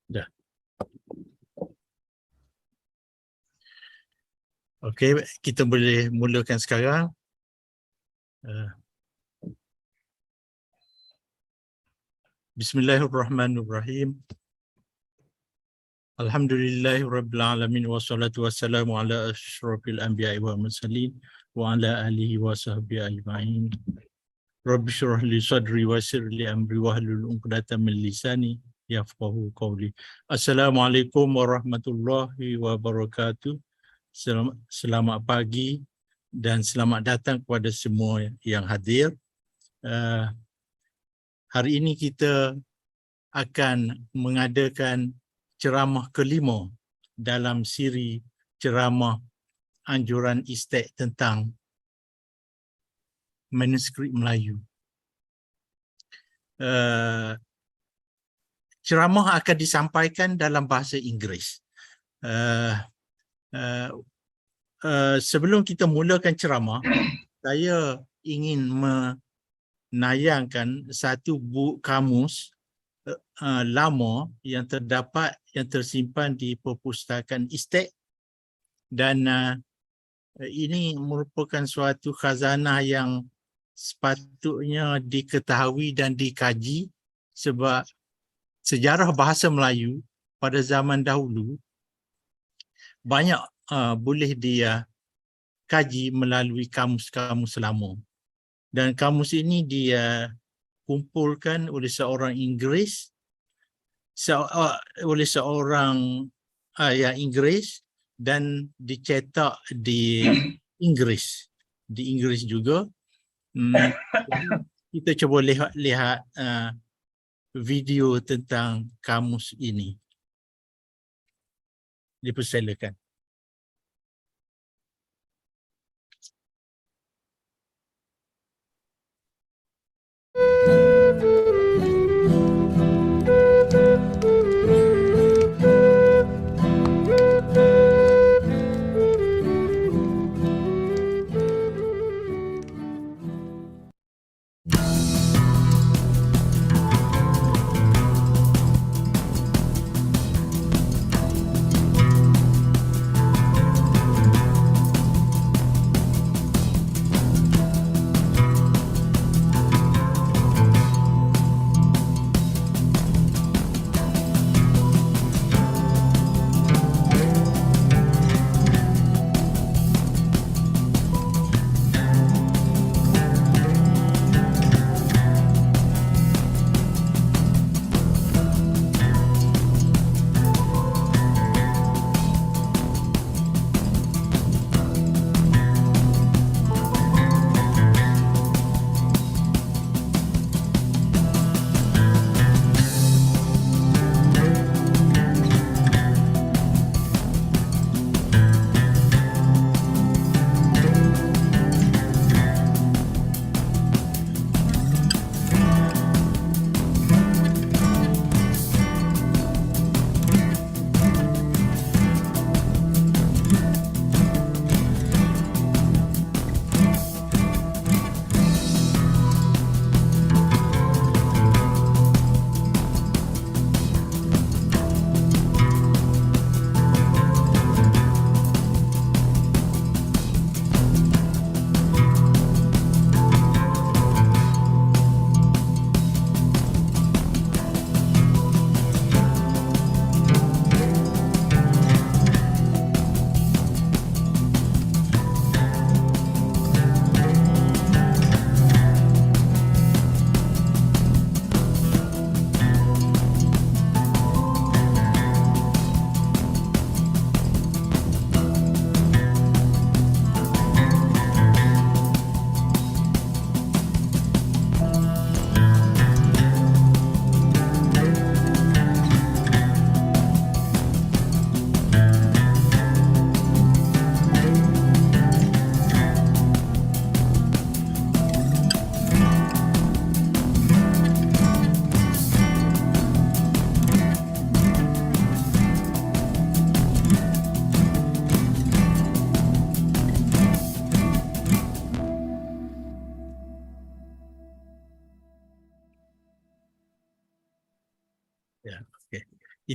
Dah. Okey, kita boleh mulakan sekarang. Bismillahirrahmanirrahim. Alhamdulillahirabbil alamin wassalatu wassalamu ala asyrafil anbiya'i wal mursalin wa ala alihi wa sahbihi ajma'in. Rabbi shrah li sadri wa yassir li amri wahlul 'uqdatam min lisani yafqahu qawli. Assalamualaikum warahmatullahi wabarakatuh. Selamat pagi dan selamat datang kepada semua yang hadir. Hari ini kita akan mengadakan ceramah kelima dalam siri ceramah anjuran ISTAC tentang manuskrip Melayu. Ceramah akan disampaikan dalam bahasa Inggeris. Sebelum kita mulakan ceramah, saya ingin menayangkan satu buku kamus lama yang tersimpan di perpustakaan ISTAC, dan ini merupakan suatu khazanah yang sepatutnya diketahui dan dikaji, sebab sejarah bahasa Melayu pada zaman dahulu banyak boleh dia kaji melalui kamus-kamus lama, dan kamus ini dia kumpulkan oleh seorang Inggeris, Inggeris, dan dicetak di Inggeris juga. Kita cuba lihat video tentang kamus ini. Dipersilakan.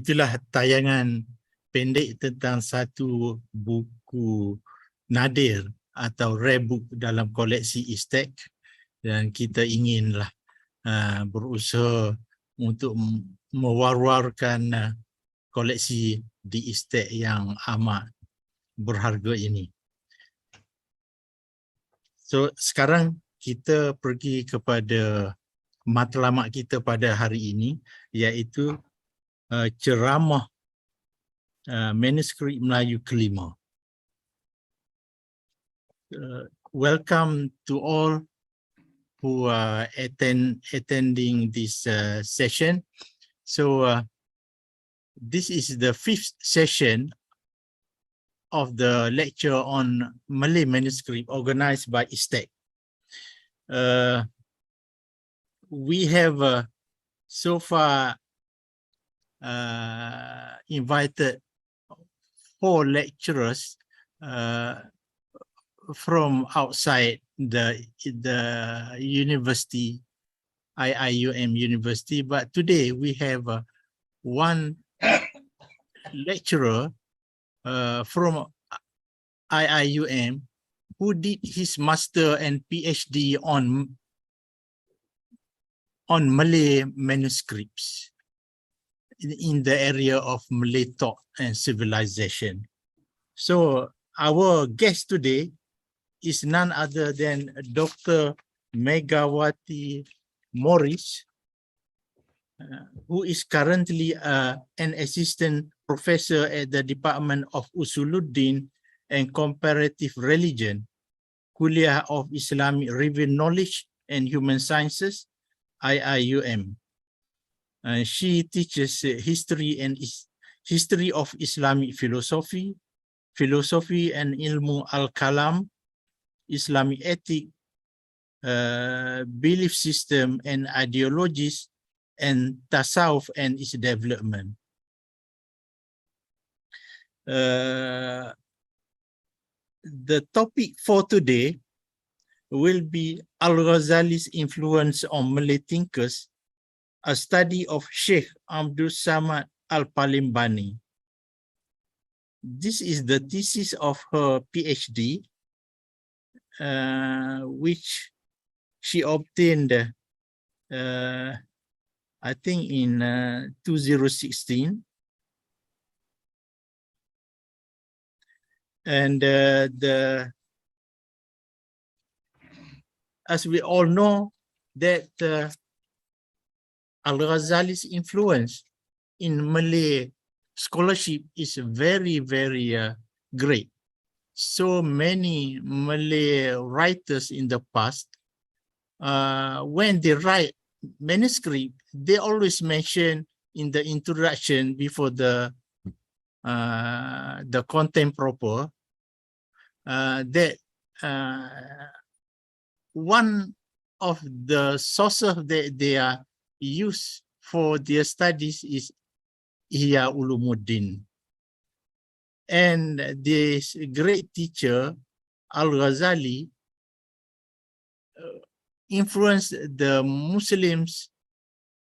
itulah tayangan pendek tentang satu buku nadir atau rare book dalam koleksi ISTAC, dan kita inginlah berusaha untuk mewar-warkan koleksi di ISTAC yang amat berharga ini. So sekarang kita pergi kepada matlamat kita pada hari ini, iaitu ceramah manuskrip Melayu kelima. Welcome to all who are attending this session. So this is the 5th session of the lecture on Malay Manuscript organized by ISTAC. We have so far invited 4 lecturers from outside the university, IIUM University, but today we have one lecturer from IIUM who did his master and PhD on Malay manuscripts in the area of Malay thought and civilization. So our guest today is none other than Dr. Megawati Moris, who is currently an assistant professor at the Department of Usuluddin and Comparative Religion, Kuliah of Islamic Review Knowledge and Human Sciences, IIUM. She teaches history of Islamic philosophy and ilmu al-kalam, Islamic ethic, belief system and ideologies, and tasawwuf and its development. The topic for today will be Al-Ghazali's influence on Malay thinkers, a study of Shaykh Abd al-Palimbani. This is the thesis of her PhD, which she obtained, I think, in 2016. And as we all know, that Al-Ghazali's influence in Malay scholarship is very, very great. So many Malay writers in the past, when they write manuscript, they always mention in the introduction before the content proper that one of the sources that they are used for their studies is Ihya Ulumuddin. And this great teacher, Al-Ghazali, influenced the Muslims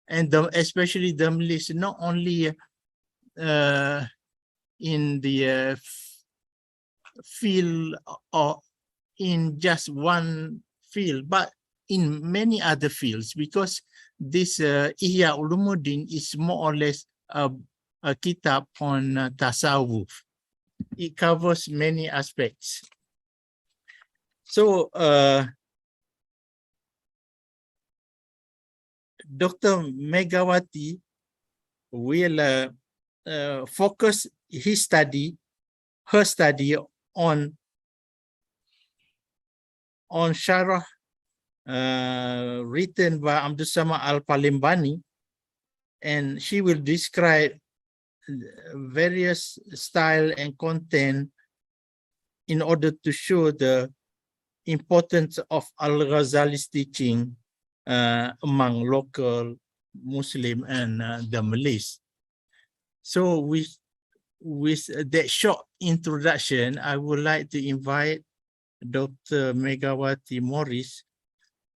and especially the Malays, not only in the field or in just one field, but in many other fields, because this Ihya Ulumuddin is more or less a kitab on tasawwuf. It covers many aspects. So Dr. Megawati will focus her study on Syarah written by Abd al-Palimbani, and she will describe various style and content in order to show the importance of Al-Ghazali's teaching among local Muslim and the Malays. So with that short introduction, I would like to invite Dr. Megawati Moris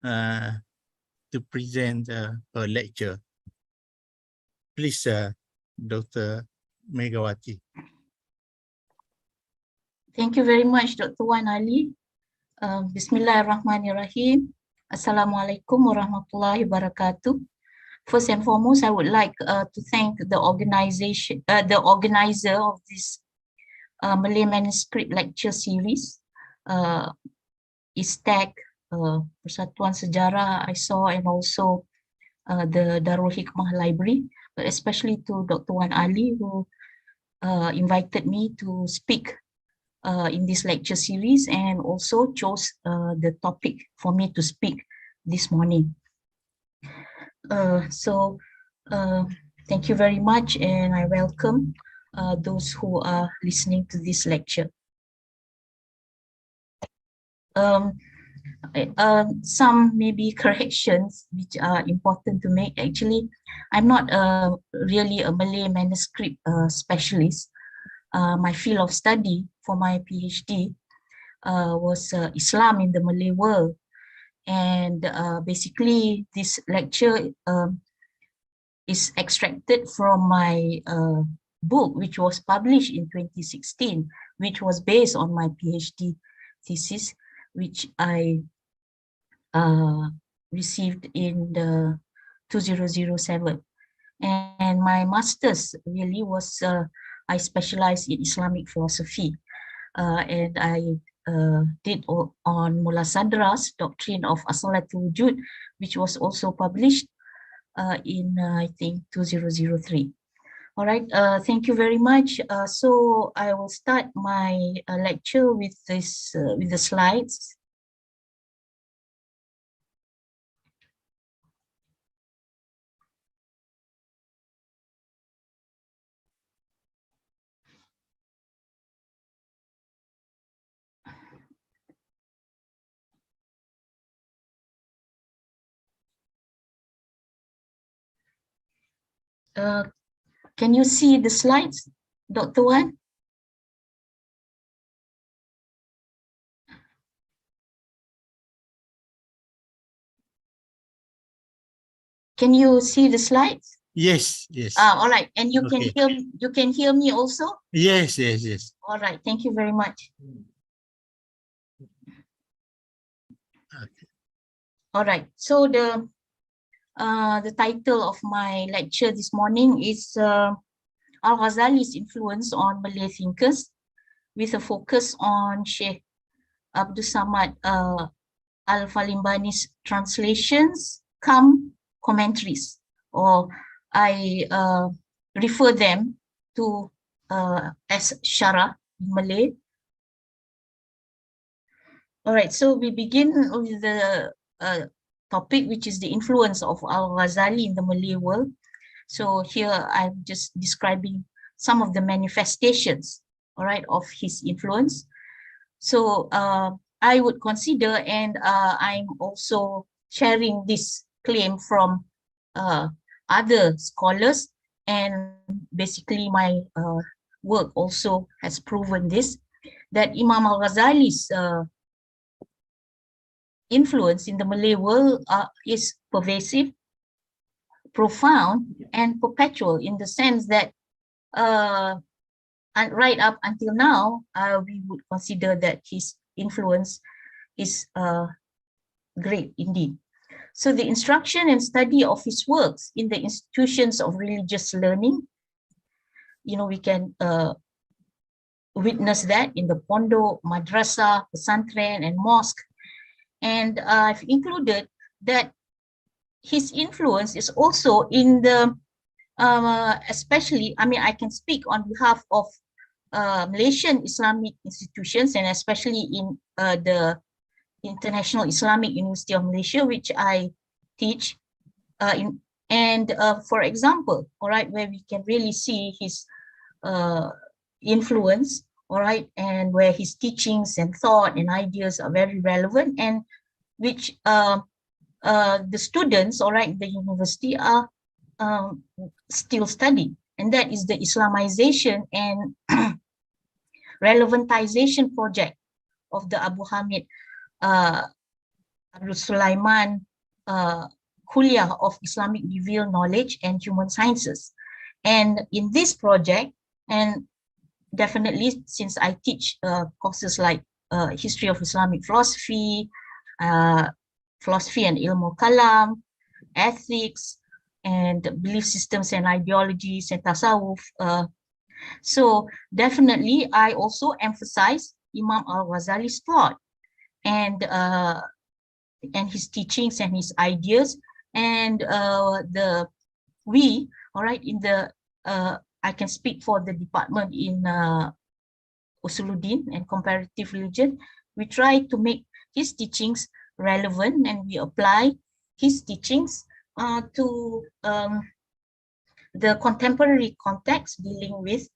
to present her lecture. Please, Dr. Megawati. Thank you very much, Dr. Wan Ali. Bismillahirrahmanirrahim. Assalamualaikum warahmatullahi wabarakatuh. First and foremost, I would like to thank the organizer of this Malay Manuscript lecture series, ISTAC, Persatuan Sejarah I saw, and also the Darul Hikmah Library, but especially to Dr. Wan Ali, who invited me to speak in this lecture series and also chose the topic for me to speak this morning. Thank you very much, and I welcome those who are listening to this lecture. Some maybe corrections which are important to make. Actually, I'm not really a Malay manuscript specialist. My field of study for my PhD was Islam in the Malay world. And basically, this lecture is extracted from my book, which was published in 2016, which was based on my PhD thesis, which I received in the 2007. And my master's really was, I specialized in Islamic philosophy, and I did on Mullah Sadra's doctrine of Asalatul Wujud, which was also published in, I think, 2003. All right, thank you very much. So I will start my lecture with this, with the slides. Can you see the slides, Dr. Wan? Can you see the slides? Yes, yes. All right, and you Okay. can hear me also? Yes, yes, yes. All right, thank you very much. Okay. All right, so the title of my lecture this morning is Al-Ghazali's influence on Malay thinkers, with a focus on Shaykh Abd al-Palimbani's translations, commentaries, or I refer them to as Syarah in Malay. All right, so we begin with the topic, which is the influence of Al-Ghazali in the Malay world. So here I'm just describing some of the manifestations, all right, of his influence. So I would consider, and I'm also sharing this claim from other scholars, and basically my work also has proven this, that Imam Al-Ghazali's influence in the Malay world is pervasive, profound, and perpetual, in the sense that and right up until now, we would consider that his influence is great indeed. So the instruction and study of his works in the institutions of religious learning, you know, we can witness that in the pondok, madrasah, pesantren, and mosque. And I've included that his influence is also in the, especially, I mean, I can speak on behalf of Malaysian Islamic institutions, and especially in the International Islamic University of Malaysia, which I teach. For example, all right, where we can really see his influence, all right, and where his teachings and thought and ideas are very relevant, and which the students, all right, the university are still studying, and that is the Islamization and relevantization project of the Abu Hamid Abdul Sulaiman Kuliah of Islamic Revealed Knowledge and Human Sciences. And in this project, and definitely since I teach courses like History of Islamic Philosophy, Philosophy and Ilmu Kalam, Ethics, and Belief Systems and Ideologies and Tasawwuf. So definitely I also emphasize Imam Al-Ghazali's thought and his teachings and his ideas, and all right, in the I can speak for the department in Usuluddin and Comparative Religion. We try to make his teachings relevant, and we apply his teachings to the contemporary context dealing with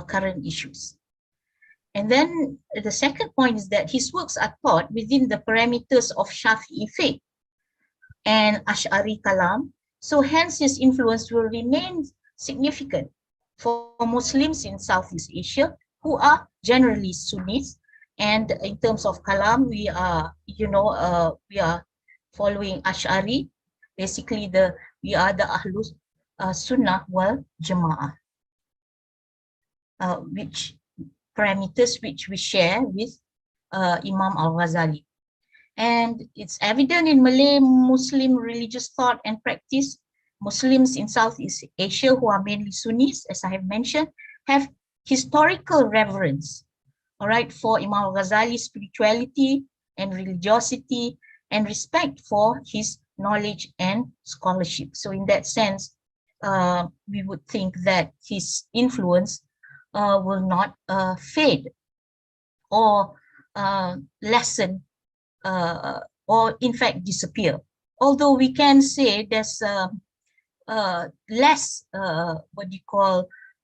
current issues. And then the second point is that his works are taught within the parameters of Shafi'i faith and Ash'ari Kalam. So hence his influence will remain significant for Muslims in Southeast Asia who are generally Sunnis. And in terms of Kalam, we are, we are following Ash'ari. Basically, we are the Ahlus Sunnah wal Jama'ah, which parameters which we share with Imam Al-Ghazali. And it's evident in Malay Muslim religious thought and practice. Muslims in Southeast Asia who are mainly Sunnis, as I have mentioned, have historical reverence, all right, for Imam Al-Ghazali's spirituality and religiosity, and respect for his knowledge and scholarship. So in that sense, we would think that his influence will not fade or lessen or in fact disappear. Although we can say there's less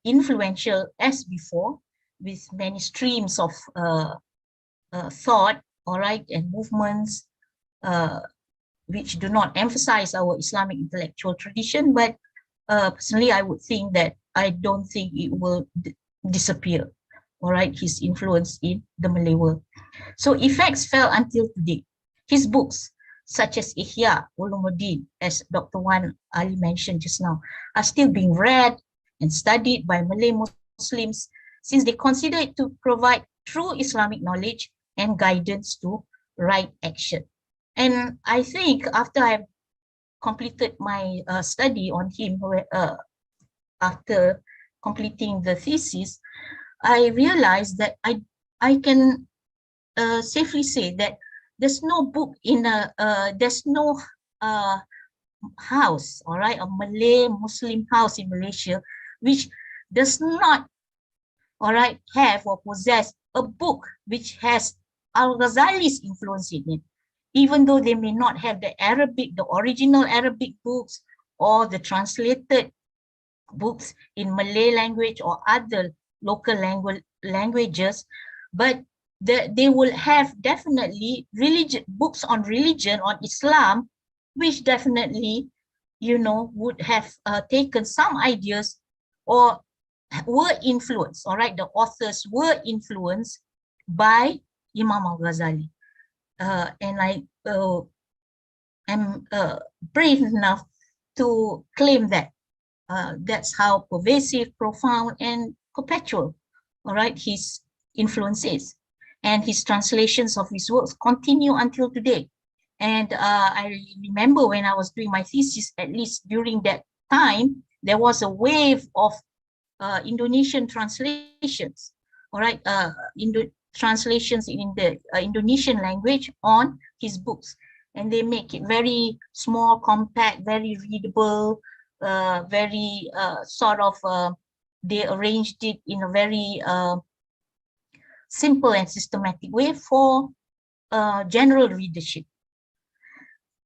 influential as before, with many streams of thought, all right, and movements which do not emphasize our Islamic intellectual tradition. But personally, I would think that I don't think it will disappear, all right, his influence in the Malay world. So effects felt until today. His books, such as Ihya Ulumuddin, as Dr. Wan Ali mentioned just now, are still being read and studied by Malay Muslims, since they consider it to provide true Islamic knowledge and guidance to right action. And I think after I've completed my study on him, after completing the thesis, I realized that I can safely say that there's no book in there's no house, all right, a Malay Muslim house in Malaysia which does not, all right, have or possess a book which has Al-Ghazali's influence in it, even though they may not have the original Arabic books or the translated books in Malay language or other local languages, but they will have definitely books on religion, on Islam, which definitely, would have taken some ideas or were influenced, all right, the authors were influenced by Imam Al-Ghazali. And I am brave enough to claim that that's how pervasive, profound, and perpetual, all right, his influence is. And his translations of his works continue until today. And I remember when I was doing my thesis, at least during that time, there was a wave of Indonesian translations, all right, translations in the Indonesian language on his books. And they make it very small, compact, very readable, very they arranged it in a very simple and systematic way for general readership.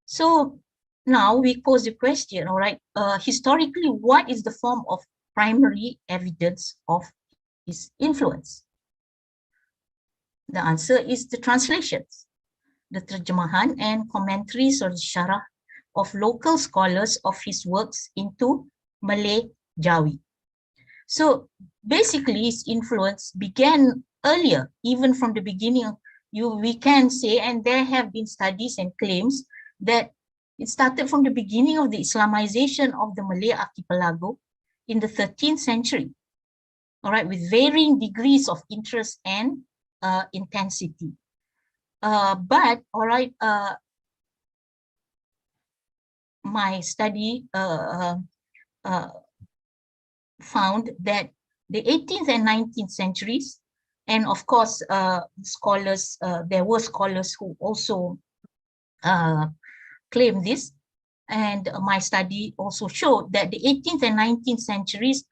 So now we pose the question, all right, historically, what is the form of primary evidence of his influence? The answer is the translations, the terjemahan and commentaries or syarah of local scholars of his works into Malay Jawi. So basically, his influence began earlier, even from the beginning. We can say, and there have been studies and claims that it started from the beginning of the Islamization of the Malay archipelago in the 13th century, all right, with varying degrees of interest and intensity. But, all right, my study found that the 18th and 19th centuries, and of course, scholars, there were scholars who also claim this, and my study also showed that the 18th and 19th centuries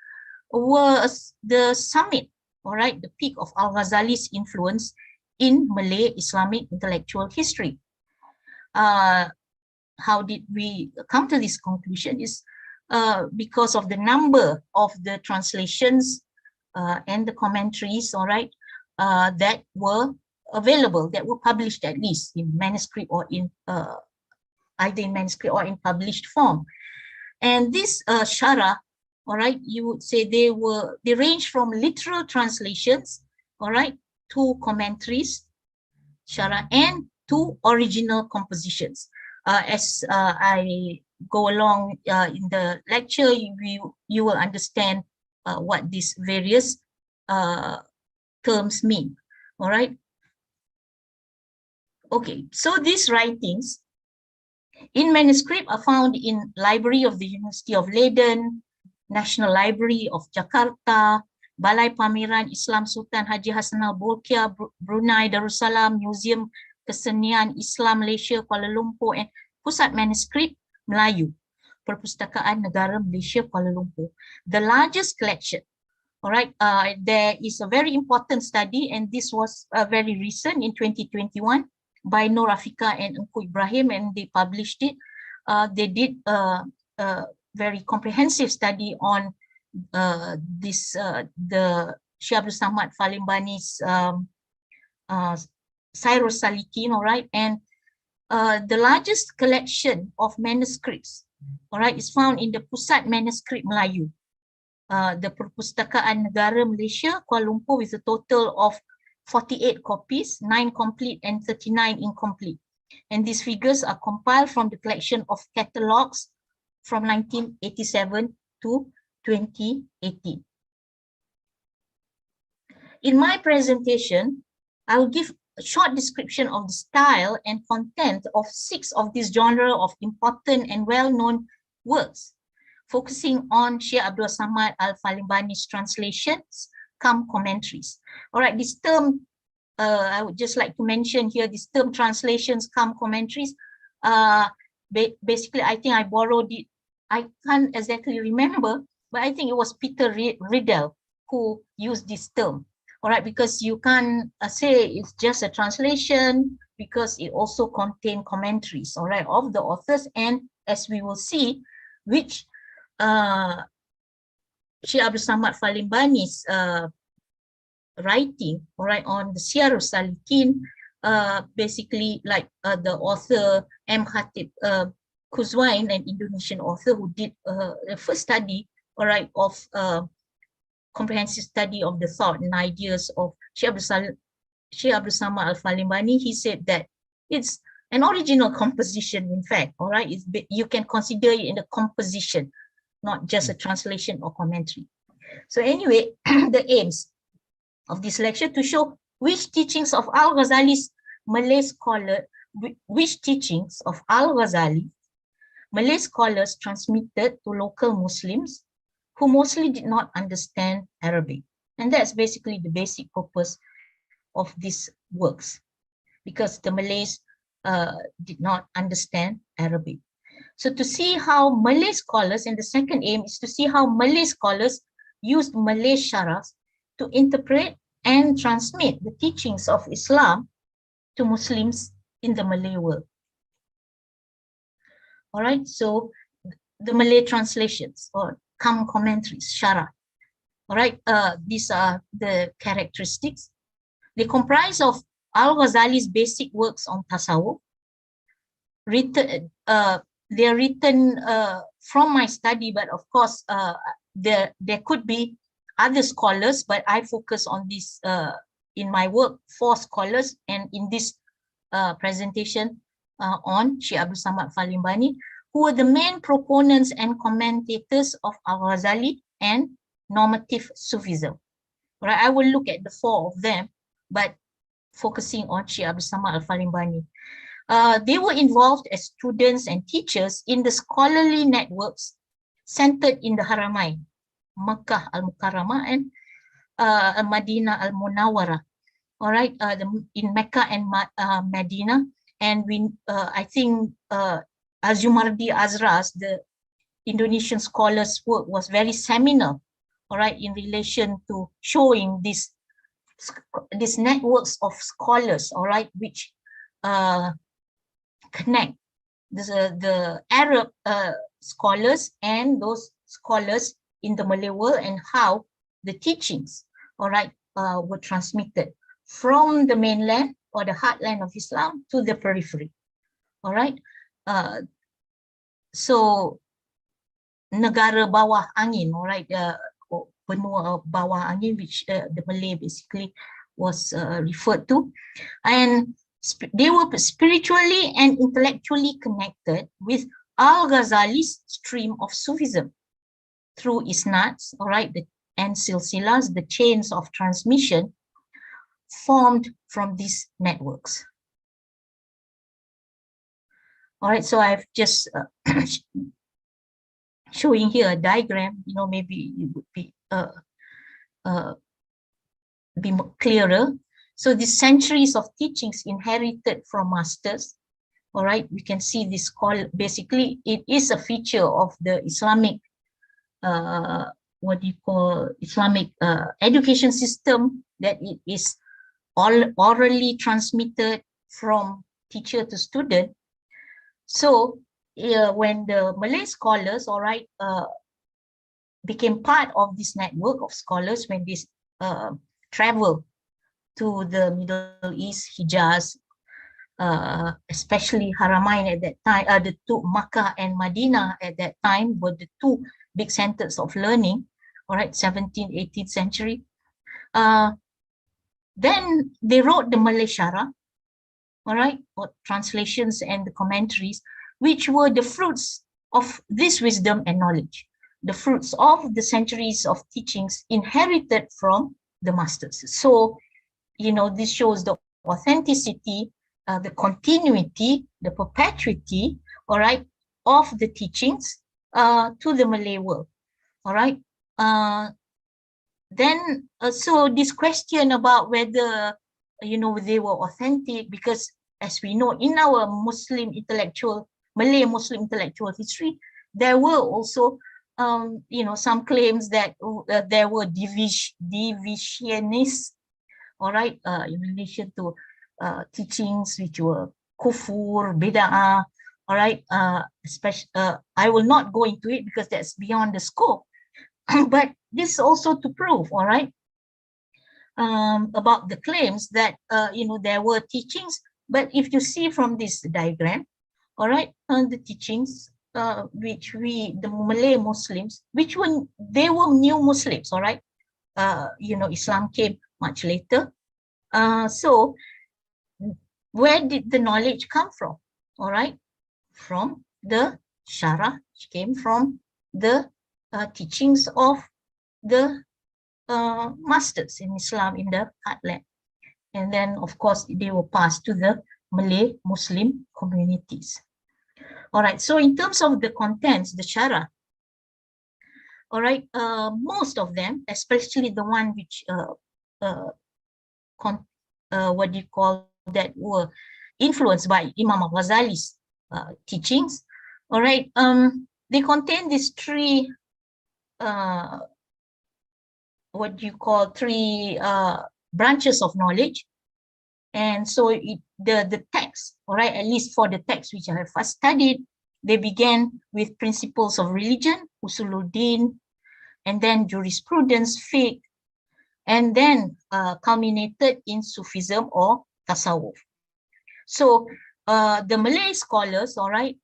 was the summit, all right, the peak of Al-Ghazali's influence in Malay Islamic intellectual history. How did we come to this conclusion is because of the number of the translations and the commentaries, all right, that were available, that were published at least in manuscript or in either in manuscript or in published form. And this Syarah, all right, you would say they range from literal translations, all right, to commentaries, Syarah, and to original compositions. As I go along in the lecture, you will understand what these various terms mean, all right? Okay, so these writings in manuscript are found in Library of the University of Leiden, National Library of Jakarta, Balai Pameran Islam Sultan Haji Hassan Al-Bolkiah, Brunei Darussalam, Museum Kesenian Islam Malaysia, Kuala Lumpur, and Pusat Manuskrip Melayu, Perpustakaan Negara Malaysia, Kuala Lumpur. The largest collection, all right, there is a very important study, and this was very recent in 2021 by Nur Afika and Engku Ibrahim, and they published it. They did a very comprehensive study on this, the Syekh Abd Palimbani's Cyrus Salikin, all right, and the largest collection of manuscripts, all right, is found in the Pusat Manuskrip Melayu, the Perpustakaan Negara Malaysia, Kuala Lumpur, with a total of 48 copies, 9 complete and 39 incomplete. And these figures are compiled from the collection of catalogues from 1987 to 2018. In my presentation, I will give a short description of the style and content of 6 of this genre of important and well-known works, focusing on Syekh Abdul Samad al-Palimbani's translations, commentaries. All right, this term, I would just like to mention here, this term translations, commentaries, basically, I think I borrowed it. I can't exactly remember, but I think it was Peter Riddell who used this term. All right, because you can't say it's just a translation, because it also contains commentaries, all right, of the authors, and as we will see, which Syekh Abdul Samad Palimbani's writing, all right, on the Cyrus Salikin, basically like the author M. Khatib Kuzwain, an Indonesian author who did the first study, all right, of comprehensive study of the thought and ideas of Syekh Abdul Samad al-Palimbani. He said that it's an original composition, in fact, all right, you can consider it in a composition, not just a translation or commentary. So anyway, the aims of this lecture to show which teachings of Al-Ghazali's Malay scholar, which teachings of Al-Ghazali Malay scholars transmitted to local Muslims who mostly did not understand Arabic. And that's basically the basic purpose of these works, because the Malays did not understand Arabic. So to see how Malay scholars, and the second aim is to see how Malay scholars used Malay Syarahs to interpret and transmit the teachings of Islam to Muslims in the Malay world. All right, so the Malay translations or commentaries, Syarah. All right, these are the characteristics. They comprise of Al-Ghazali's basic works on tasawwuf. They are written from my study, but of course, there could be other scholars, but I focus on this in my work, 4 scholars, and in this presentation on Syekh Abdul Samad Palimbani, who were the main proponents and commentators of Al-Ghazali and normative Sufism. All right, I will look at the four of them, but focusing on Shaykh Abd al-Palimbani. They were involved as students and teachers in the scholarly networks centered in the Haramain, Makkah al-Mukarramah and Madinah al-Munawwarah. All right, in Mecca and Medina, and I think Azumardi Azras, the Indonesian scholar's work, was very seminal, all right, in relation to showing these networks of scholars, all right, which connect the Arab scholars and those scholars in the Malay world, and how the teachings, all right, were transmitted from the mainland or the heartland of Islam to the periphery. All right. So negara bawah angin, all right, benua bawah angin, which the Malay basically was referred to, and they were spiritually and intellectually connected with Al-Ghazali's stream of Sufism through isnads, all right, and silsilas, the chains of transmission formed from these networks. All right, so I've just showing here a diagram, you know, maybe it would be more clearer. So these centuries of teachings inherited from masters, all right, we can see this called, basically it is a feature of the Islamic, what do you call, Islamic education system, that it is all orally transmitted from teacher to student. So when the Malay scholars, all right, became part of this network of scholars, when they travel to the Middle East, Hijaz, especially Haramain at that time, the two Makkah and Medina at that time were the two big centers of learning, all right, 17th, 18th century. Then they wrote the Malay Syarah, all right, or translations and the commentaries, which were the fruits of this wisdom and knowledge, the fruits of the centuries of teachings inherited from the masters. So, you know, this shows the authenticity, the continuity, the perpetuity, all right, of the teachings to the Malay world, all right. Then, so this question about whether, you know, they were authentic, because as we know in our Muslim intellectual, Malay Muslim intellectual history, there were also, you know, some claims that there were divisionists, all right, in relation to teachings which were kufur, bid'ah, all right, especially, I will not go into it because that's beyond the scope, but this is also to prove, all right, about the claims that, you know, there were teachings, but if you see from this diagram, all right, the teachings which the Malay Muslims, which they were new Muslims, all right, you know, Islam came much later. So where did the knowledge come from? All right, from the Syarah, which came from the teachings of the masters in Islam in the heartland. And then, of course, they were passed to the Malay Muslim communities. All right, so in terms of the contents, the Syarah, all right, most of them, especially the one which, what do you call that, were influenced by Imam Al-Ghazali's teachings, all right, they contain these three, what do you call, three branches of knowledge. And so the text, all right, at least for the text which I have first studied, they began with principles of religion, Usuluddin, and then jurisprudence, fiqh, and then culminated in Sufism or Tasawwuf. So the Malay scholars, all right,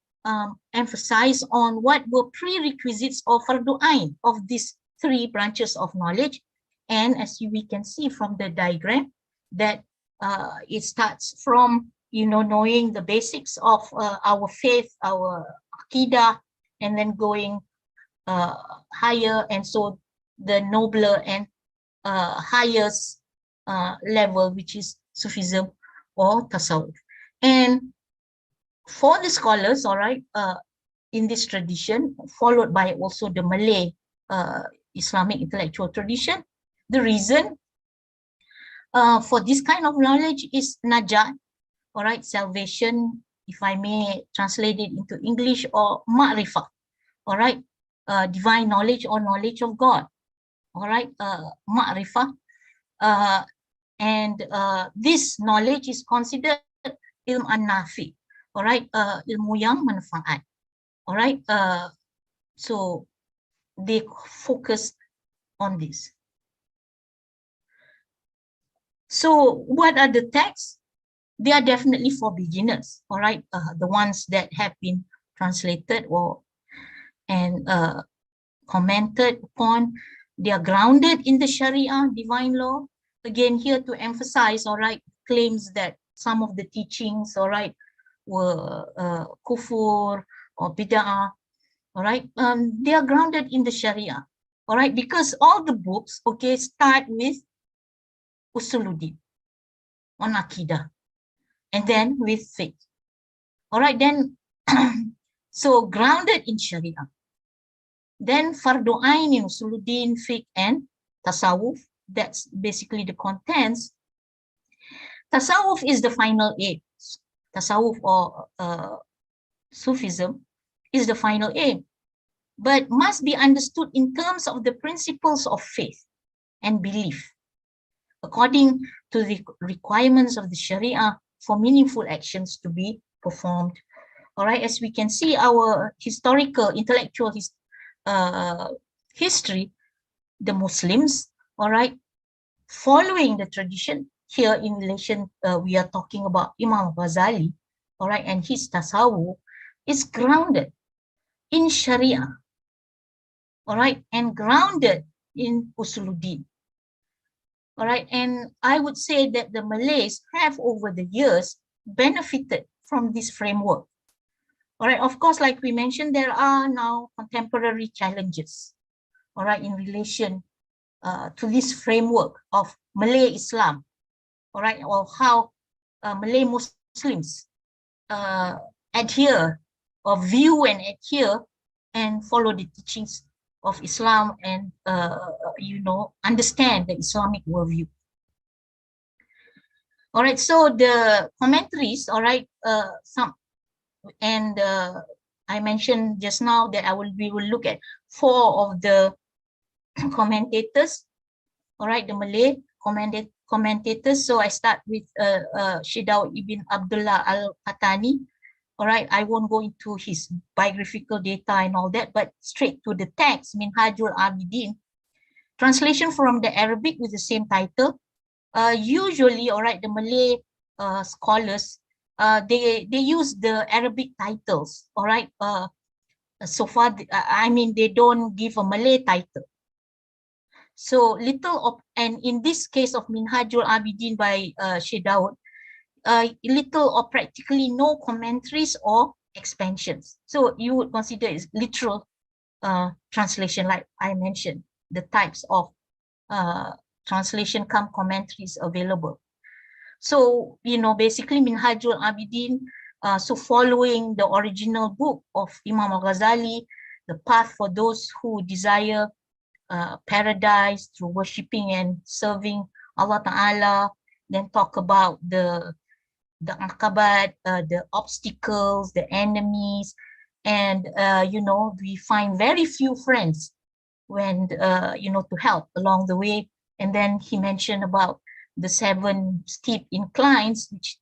emphasize on what were prerequisites or fardu ain of these three branches of knowledge. And as we can see from the diagram, that it starts from, you know, knowing the basics of our faith, our aqidah, and then going higher. And so the nobler and highest level, which is Sufism or Tasawwuf. And for the scholars, all right, in this tradition, followed by also the Malay Islamic intellectual tradition, the reason for this kind of knowledge is najat, all right, salvation, if I may translate it into English, or ma'rifah, all right, divine knowledge or knowledge of God, all right, ma'rifah. And this knowledge is considered ilm an-nafi, all right, ilmu yang manfaat, all right. So they focus on this. So what are the texts? They are definitely for beginners, all right, the ones that have been translated or and commented upon. They are grounded in the Sharia, divine law. Again, here to emphasize, all right, claims that some of the teachings, all right, were kufur or bid'ah, all right. They are grounded in the Sharia, all right, because all the books, okay, start with Usuluddin on Aqidah, and then with faith, all right, then so grounded in Sharia. Then Fardu Ain in Usuluddin, fiqh, and Tasawwuf. That's basically the contents. Tasawwuf is the final aim. Tasawwuf or Sufism is the final aim, but must be understood in terms of the principles of faith and belief, according to the requirements of the Sharia for meaningful actions to be performed. All right, as we can see, our historical, intellectual history, the Muslims, all right, following the tradition here in relation, we are talking about Imam Ghazali, all right, and his tasawwuf is grounded in Sharia, all right, and grounded in Usuluddin, all right. And I would say that the Malays have over the years benefited from this framework. All right, of course, like we mentioned, there are now contemporary challenges, all right, in relation to this framework of Malay Islam, all right, or how Malay Muslims adhere or view and adhere and follow the teachings of Islam and, understand the Islamic worldview. All right, so the commentaries, all right, I mentioned just now that we will look at 4 of the commentators, all right, the Malay commentators. So I start with Shaykh ibn Abdullah al-Qatani. All right, I won't go into his biographical data and all that, but straight to the text, Minhajul Abidin, translation from the Arabic with the same title. Usually, all right, the Malay scholars, they use the Arabic titles, all right. So far, I mean, they don't give a Malay title. So little of, and in this case of Minhajul Abidin by Shaykh Daud, little or practically no commentaries or expansions. So you would consider it literal translation, like I mentioned, the types of translation come commentaries available. So, basically Minhajul Abidin, so following the original book of Imam Al-Ghazali, the path for those who desire paradise through worshipping and serving Allah Ta'ala, then talk about the aqabat, the obstacles, the enemies, and, we find very few friends when, to help along the way. And then he mentioned about the 7 steep inclines, which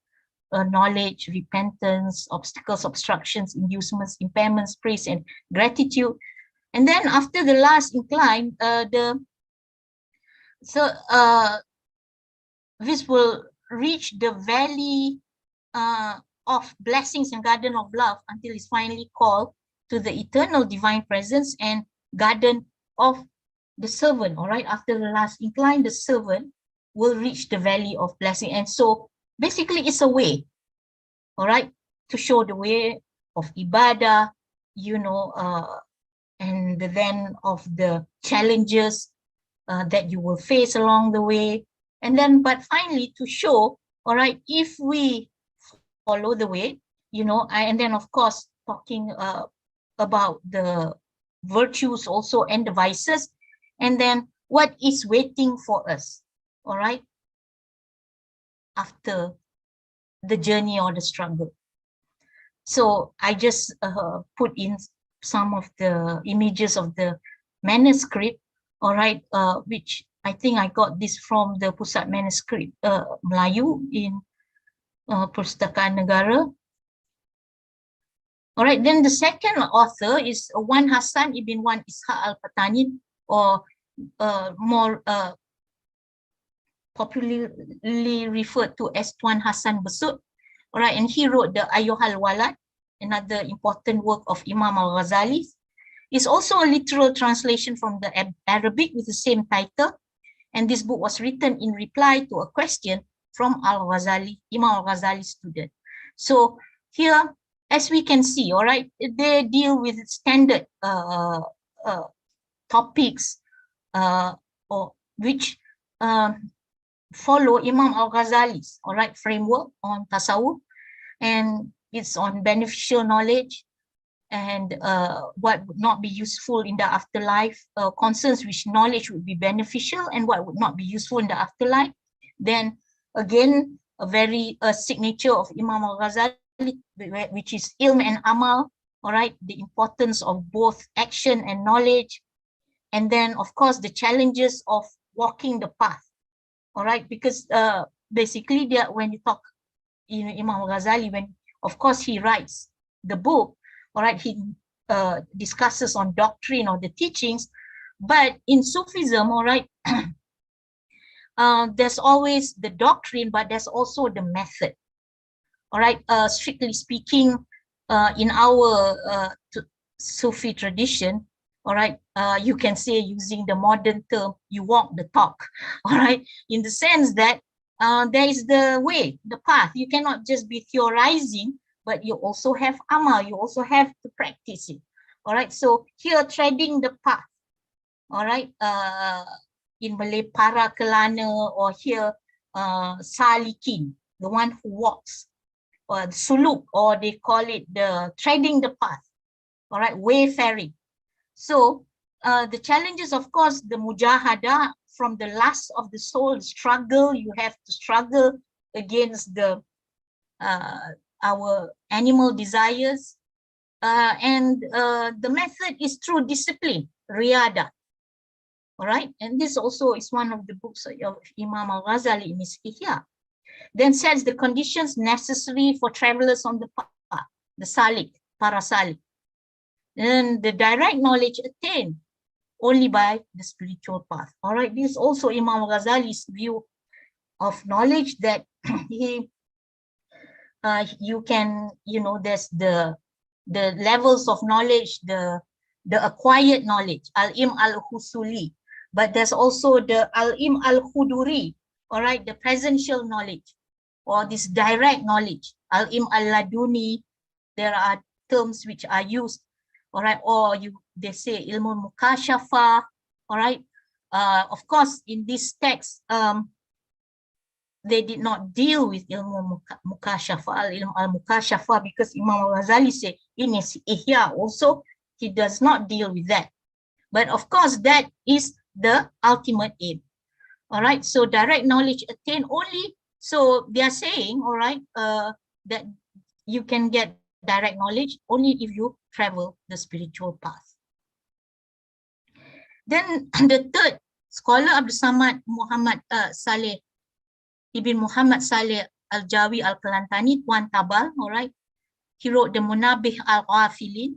knowledge, repentance, obstacles, obstructions, inducements, impairments, praise, and gratitude. And then after the last incline, this will reach the valley of blessings and garden of love until it's finally called to the eternal divine presence and garden of the servant. All right, after the last incline, the servant will reach the valley of blessing. And so basically it's a way, all right, to show the way of ibadah, and then of the challenges that you will face along the way. And then, but finally to show, all right, if we follow the way, you know, and then of course talking about the virtues also and the vices, and then what is waiting for us, all right, after the journey or the struggle. So I just put in some of the images of the manuscript, all right, which I think I got this from the Pusat Manuscript Melayu in Perpustakaan Negara. All right, then the second author is Wan Hasan ibn Wan Ishaq al-Patani, or more popularly referred to as Tuan Hasan Besut. All right, and he wrote the Ayyuhal Walad, another important work of Imam Al-Ghazali. It's also a literal translation from the Arabic with the same title. And this book was written in reply to a question from Al-Ghazali, Imam Al-Ghazali's student. So here, as we can see, all right, they deal with standard topics or which follow Imam Al-Ghazali's, all right, framework on tasawwuf, and it's on beneficial knowledge and what would not be useful in the afterlife, concerns which knowledge would be beneficial and what would not be useful in the afterlife. Then again, a very signature of Imam Al-Ghazali, which is ilm and amal, all right, the importance of both action and knowledge. And then of course the challenges of walking the path, all right, because basically when you talk, you know, Imam Al-Ghazali, when of course he writes the book, all right, he discusses on doctrine or the teachings, but in Sufism, all right, there's always the doctrine, but there's also the method, all right. Strictly speaking, in our Sufi tradition, all right, you can say, using the modern term, you walk the talk, all right, in the sense that there is the way, the path. You cannot just be theorizing, but you also have amal, you also have to practice it, all right. So here, treading the path, all right, in Malay, para kelana, or here, salikin, the one who walks, or suluk, or they call it the treading the path, all right, wayfaring. So the challenges, of course, the mujahada, from the lust of the soul, struggle, you have to struggle against the our animal desires, and the method is through discipline, riyada, all right, and this also is one of the books of Imam Al-Ghazali in his Ihya. Then sets the conditions necessary for travelers on the path, the salik, para salik. And the direct knowledge attained only by the spiritual path. All right, this is also Imam Ghazali's view of knowledge, that he, you can, you know, there's the levels of knowledge, the acquired knowledge, al-im al-husuli, but there's also the al-im al-huduri, all right, the presential knowledge, or this direct knowledge, al-im al-laduni. There are terms which are used, all right, or they say ilmu mukashafa, all right. Of course, in this text, they did not deal with ilmu mukashafa, ilmu al-mukashafa, because Imam Al-Ghazali said in his Ihya also, he does not deal with that. But of course, that is the ultimate aim. All right, so direct knowledge attained only, so they are saying, all right, that you can get direct knowledge only if you travel the spiritual path. Then the third scholar, Abdul Samad Muhammad Saleh Ibn Muhammad Saleh Al-Jawi Al-Kalantani, Tuan Tabal, all right, he wrote the Munabih Al-Ghafilin.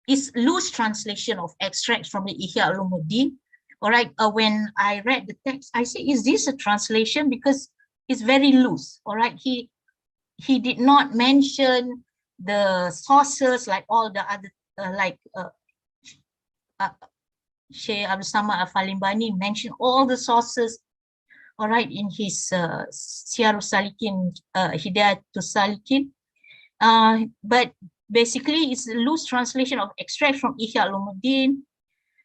Is loose translation of extracts from the Ihya Ulumuddin. All right, when I read the text, I say, is this a translation? Because it's very loose. All right, he did not mention the sources like all the other, Shaykh Abd al-Palimbani mentioned all the sources, all right, in his Siyar Salikin, Hidayat to Salikin. But basically, it's a loose translation of extract from Ihya Ulumuddin.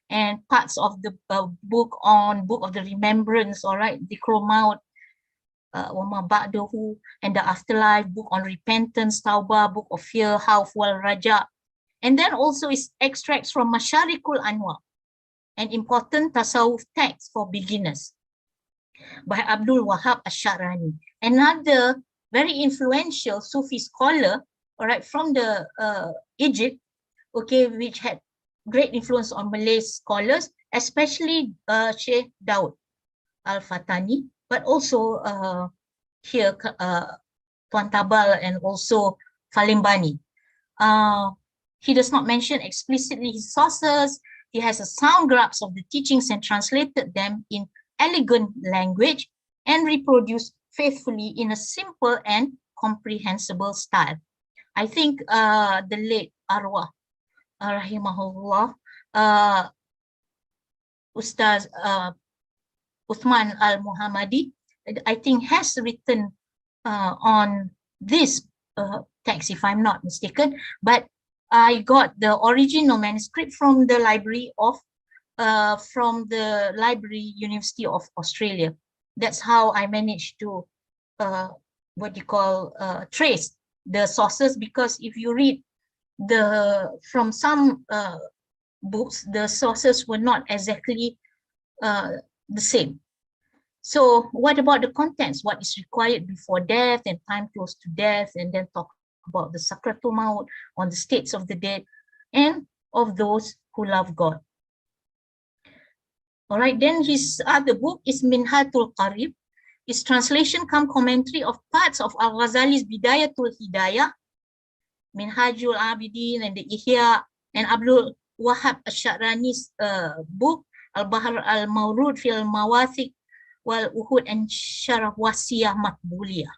and parts of the book of the remembrance, all right, Dhikrul Maut, Wama Ba'dahu, and the afterlife, book on repentance, Tawbah, book of fear, Khawf wal Raja. And then also is extracts from Masharikul Anwar, an important tasawwuf text for beginners by Abdul Wahab Ash-Sharani, another very influential Sufi scholar, all right, from the Egypt, okay, which had great influence on Malay scholars, especially Sheikh Daud Al-Fatani, but also here Tuan Tabal and also Palimbani. He does not mention explicitly his sources. He has a sound grasp of the teachings and translated them in elegant language and reproduced faithfully in a simple and comprehensible style. I think the late Arwah, rahimahullah, Ustaz Uthman al-Muhammadi, I think has written on this text, if I'm not mistaken, but I got the original manuscript from the library of University of Australia. That's how I managed to trace the sources, because if you read from some books, the sources were not exactly the same. So what about the contents? What is required before death and time close to death, and then talk about the Sakratul Maut, on the states of the dead and of those who love God. All right, then his other book is Minhatul Qarib. His translation come commentary of parts of Al-Ghazali's Bidayatul Hidayah, Minhajul Abidin and the Ihya, and Abdul Wahab Ash-Sharani's book Al-Bahr Al-Mawrud fil Mawathiq wal Uhud and Syarah Wasiyah Matbuliyah.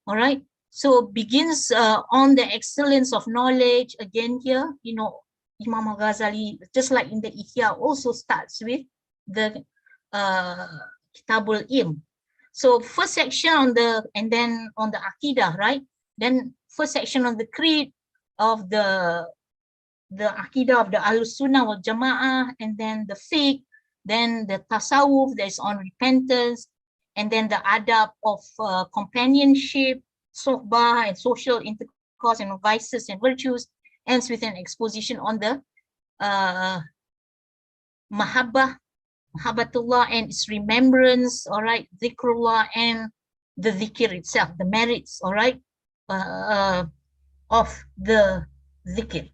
All right, so begins on the excellence of knowledge. Again here, you know, Imam Al-Ghazali, just like in the Ihya, also starts with the Kitabul Ilm. So first section on the, and then on the Aqidah, right? Then first section on the creed of the Aqidah of the Ahlus-Sunnah wal Jama'ah, and then the fiqh, then the tasawwuf that is on repentance, and then the adab of companionship, sohbah and social intercourse and vices and virtues, ends with an exposition on the Mahabbatullah and its remembrance, all right, Dhikrullah and the dhikr itself, the merits, all right, of the dhikr.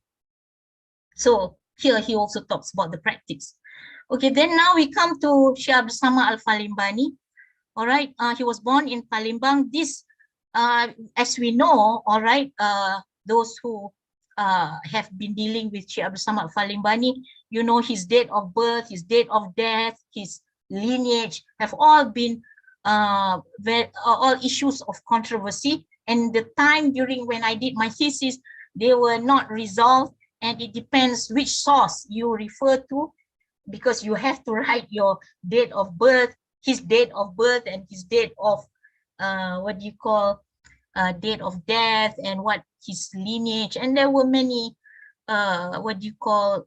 So here he also talks about the practice. Okay, then now we come to Shaykh Abd al-Palimbani. All right, he was born in Palembang. This, as we know, all right, those who have been dealing with Shaykh Abd al-Palimbani, you know, his date of birth, his date of death, his lineage have all been all issues of controversy. And the time during when I did my thesis, they were not resolved, and it depends which source you refer to, because you have to write your date of birth, his date of birth, and his date of date of death, and what his lineage. And there were many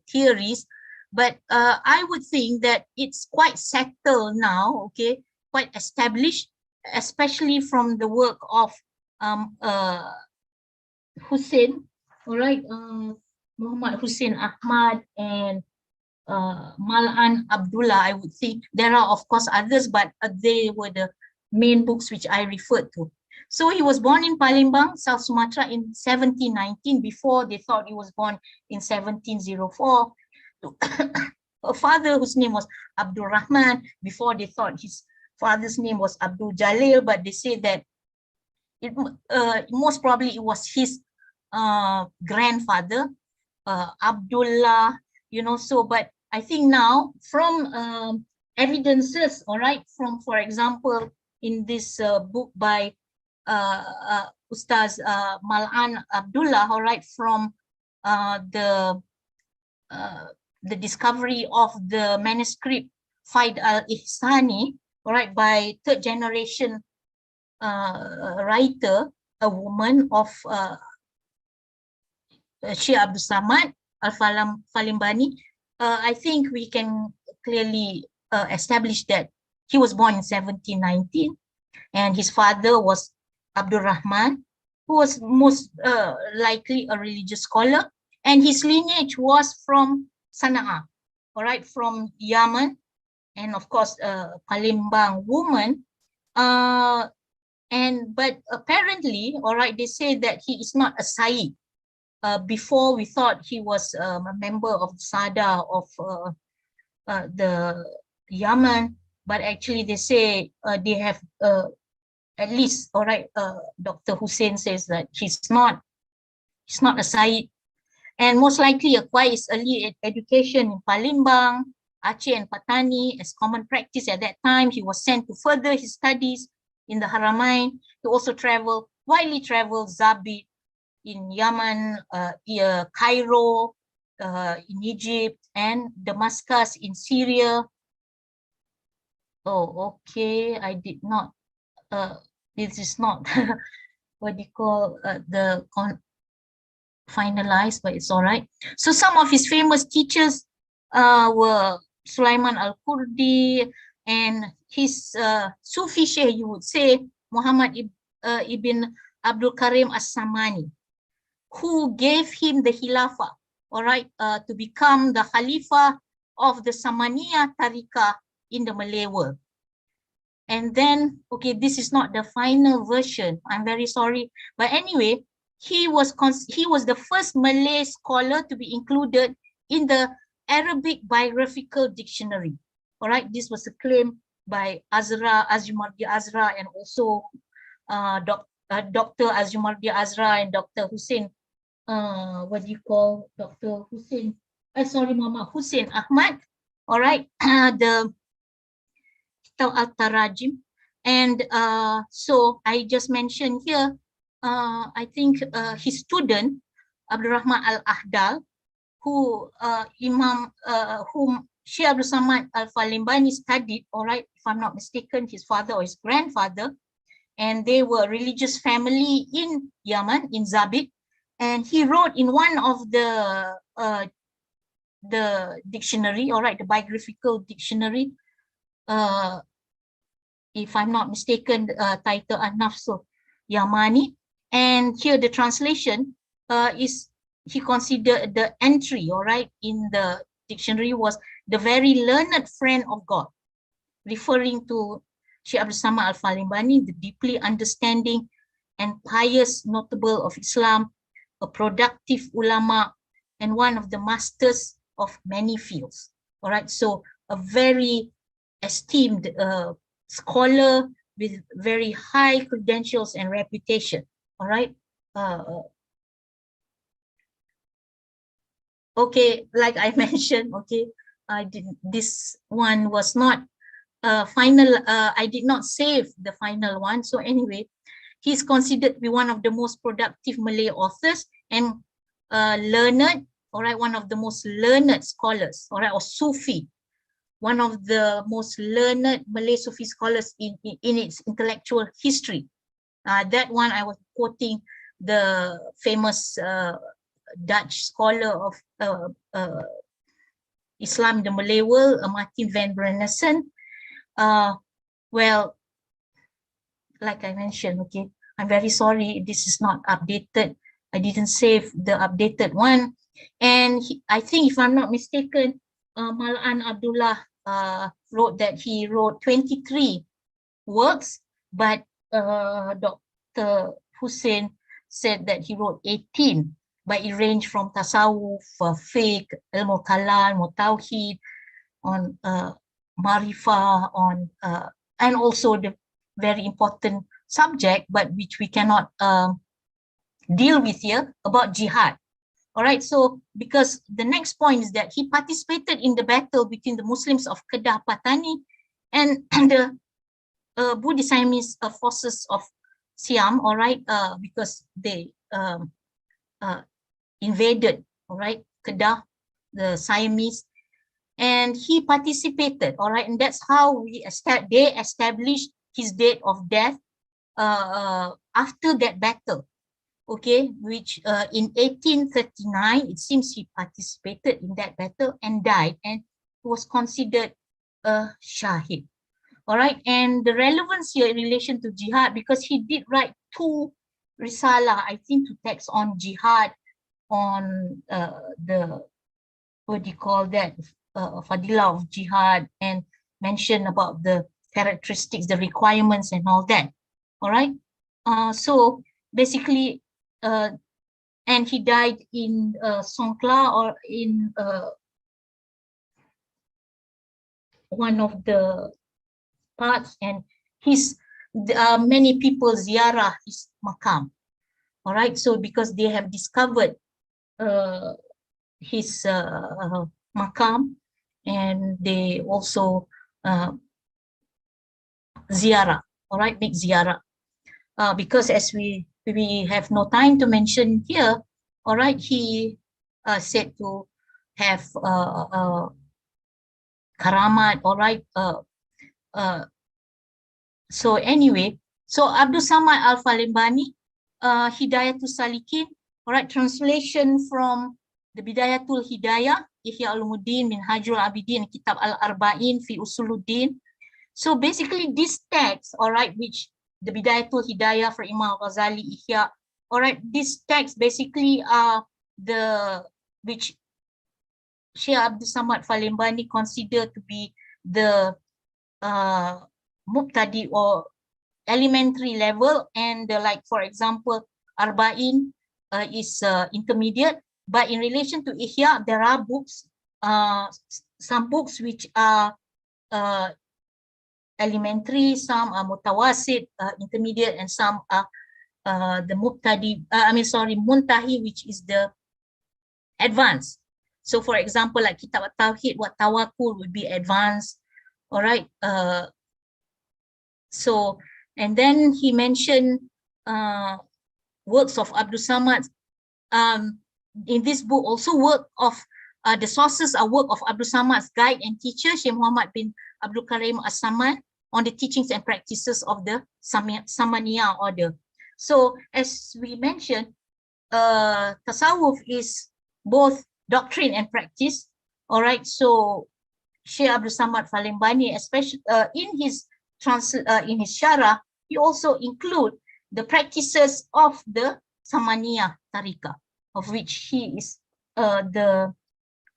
theories, but I would think that it's quite settled now, okay, quite established, especially from the work of Hussein, all right, Muhammad Hussein Ahmad and Mal'an Abdullah. I would think there are of course others, but they were the main books which I referred to. So he was born in Palembang, South Sumatra in 1719. Before, they thought he was born in 1704. A father whose name was Abdul Rahman. Before, they thought his father's name was Abdul Jalil, but they say that it most probably it was his grandfather, Abdullah, you know. So, but I think now from evidences, all right, from, for example, in this book by Ustaz Mal'an Abdullah, all right, from the discovery of the manuscript Faid al-Ihsani, all right, by third generation writer, a woman of Shaykh Abdul Samad al-Palimbani. I think we can clearly establish that he was born in 1719, and his father was Abdul Rahman, who was most likely a religious scholar, and his lineage was from Sana'a, all right, from Yemen, and of course, Palimbang woman. But apparently, all right, they say that he is not a Sayyid. Before we thought he was a member of Sada of the Yemen, but actually they say they have at least, all right, Dr. Hussein says that he's not a Sayyid, and most likely acquired his early education in Palimbang, Aceh and Patani as common practice at that time. He was sent to further his studies in the Haramain. He also widely traveled Zabit in Yemen, Cairo in Egypt, and Damascus in Syria. Oh, okay, I did not, this is not what do you call finalized, but it's all right. So some of his famous teachers were Sulaiman al-Kurdi, and his Sufi Sheikh, you would say, Muhammad ibn Abdul Karim as-Samani, who gave him the Khilafah, all right, to become the Khalifa of the Samaniya Tariqah in the Malay world. And then, okay, this is not the final version, I'm very sorry, but anyway, he was the first Malay scholar to be included in the Arabic Biographical Dictionary. All right, this was a claim by Azumardi Azra, and also Dr. Azumardi Azra and Dr. Hussein, what do you call Dr. Hussein? Sorry, Mama, Hussein Ahmad. All right, the Al-Tarajim. And so I just mentioned here, I think his student, Abdurrahman Al-Ahdal, whom Shaykh Abdul Samad al-Palimbani studied, all right, if I'm not mistaken, his father or his grandfather, and they were a religious family in Yemen, in Zabit, and he wrote in one of the dictionary, all right, the biographical dictionary, if I'm not mistaken, title An-Nafsul Yamani, and here the translation is, he considered the entry, all right, in the dictionary was the very learned friend of God, referring to Shaykh Abd Samad al-Palimbani, the deeply understanding and pious notable of Islam, a productive ulama, and one of the masters of many fields. All right, so a very esteemed scholar with very high credentials and reputation. All right. Okay, like I mentioned, okay, this one was not final. I did not save the final one. So anyway, he's considered to be one of the most productive Malay authors and learned, all right, one of the most learned scholars, all right, or Sufi, one of the most learned Malay Sufi scholars in its intellectual history. That one I was quoting the famous Dutch scholar of Islam, the Malay world, Martin van Brennissen. Well, like I mentioned, okay, I'm very sorry, this is not updated. I didn't save the updated one. And I think, if I'm not mistaken, Malan Abdullah wrote that he wrote 23 works, but Dr. Hussein said that he wrote 18, but it ranged from Tasawwuf, Fiqh, Ilmu Kalam, Mutawhid, on Marifah, on and also the very important subject, but which we cannot deal with here, about jihad. All right, so because the next point is that he participated in the battle between the Muslims of Kedah Patani and the Buddhist forces of Siam, all right, because they invaded, all right, Kedah, the Siamese, and he participated, all right, and that's how they established his date of death after that battle. okay, which in 1839, it seems he participated in that battle and died, and was considered a shahid. All right, and the relevance here in relation to jihad, because he did write 2 risalah, I think, 2 texts on jihad, on the, what do you call that, fadilah of jihad, and mention about the characteristics, the requirements and all that. All right, so basically, and he died in Songkla, or in one of the parts, and his many people ziarah his makam. All right, so because they have discovered his makam, and they also ziarah. All right, make ziarah, because as we have no time to mention here. All right, he said to have karamat. All right, so anyway, so Abdul Samad al-Palimbani, Hidayatul Salikin, all right, translation from the Bidayatul Hidayah, Ihya Ulumuddin, Minhajul Abidin, Kitab Al-Arba'in fi Usuluddin. So basically this text, all right, which the Bidayatul Hidayah for Imam Al-Ghazali, Ihya, all right, this text basically are which Syekh Abdul Samad Palimbani considered to be the mubtadi or elementary level, and like, for example, Arba'in is intermediate. But in relation to Ihya, there are books, some books which are elementary, some are mutawasit, intermediate, and some are the mubtadi, muntahi, which is the advanced. So for example, like Kitab Tawhid, what Tawakkul would be advanced. All right, so, and then he mentioned works of Abdul Samad. In this book also, work of the sources are work of Abdul Samad's guide and teacher, Syekh Muhammad bin Abdul Karim As-Samad, on the teachings and practices of the Samaniyah order. So as we mentioned, tasawwuf is both doctrine and practice. All right, so Syekh Abdul Samad Palimbani, especially in his Syarah, he also include the practices of the Samaniyah Tariqah, of which he is the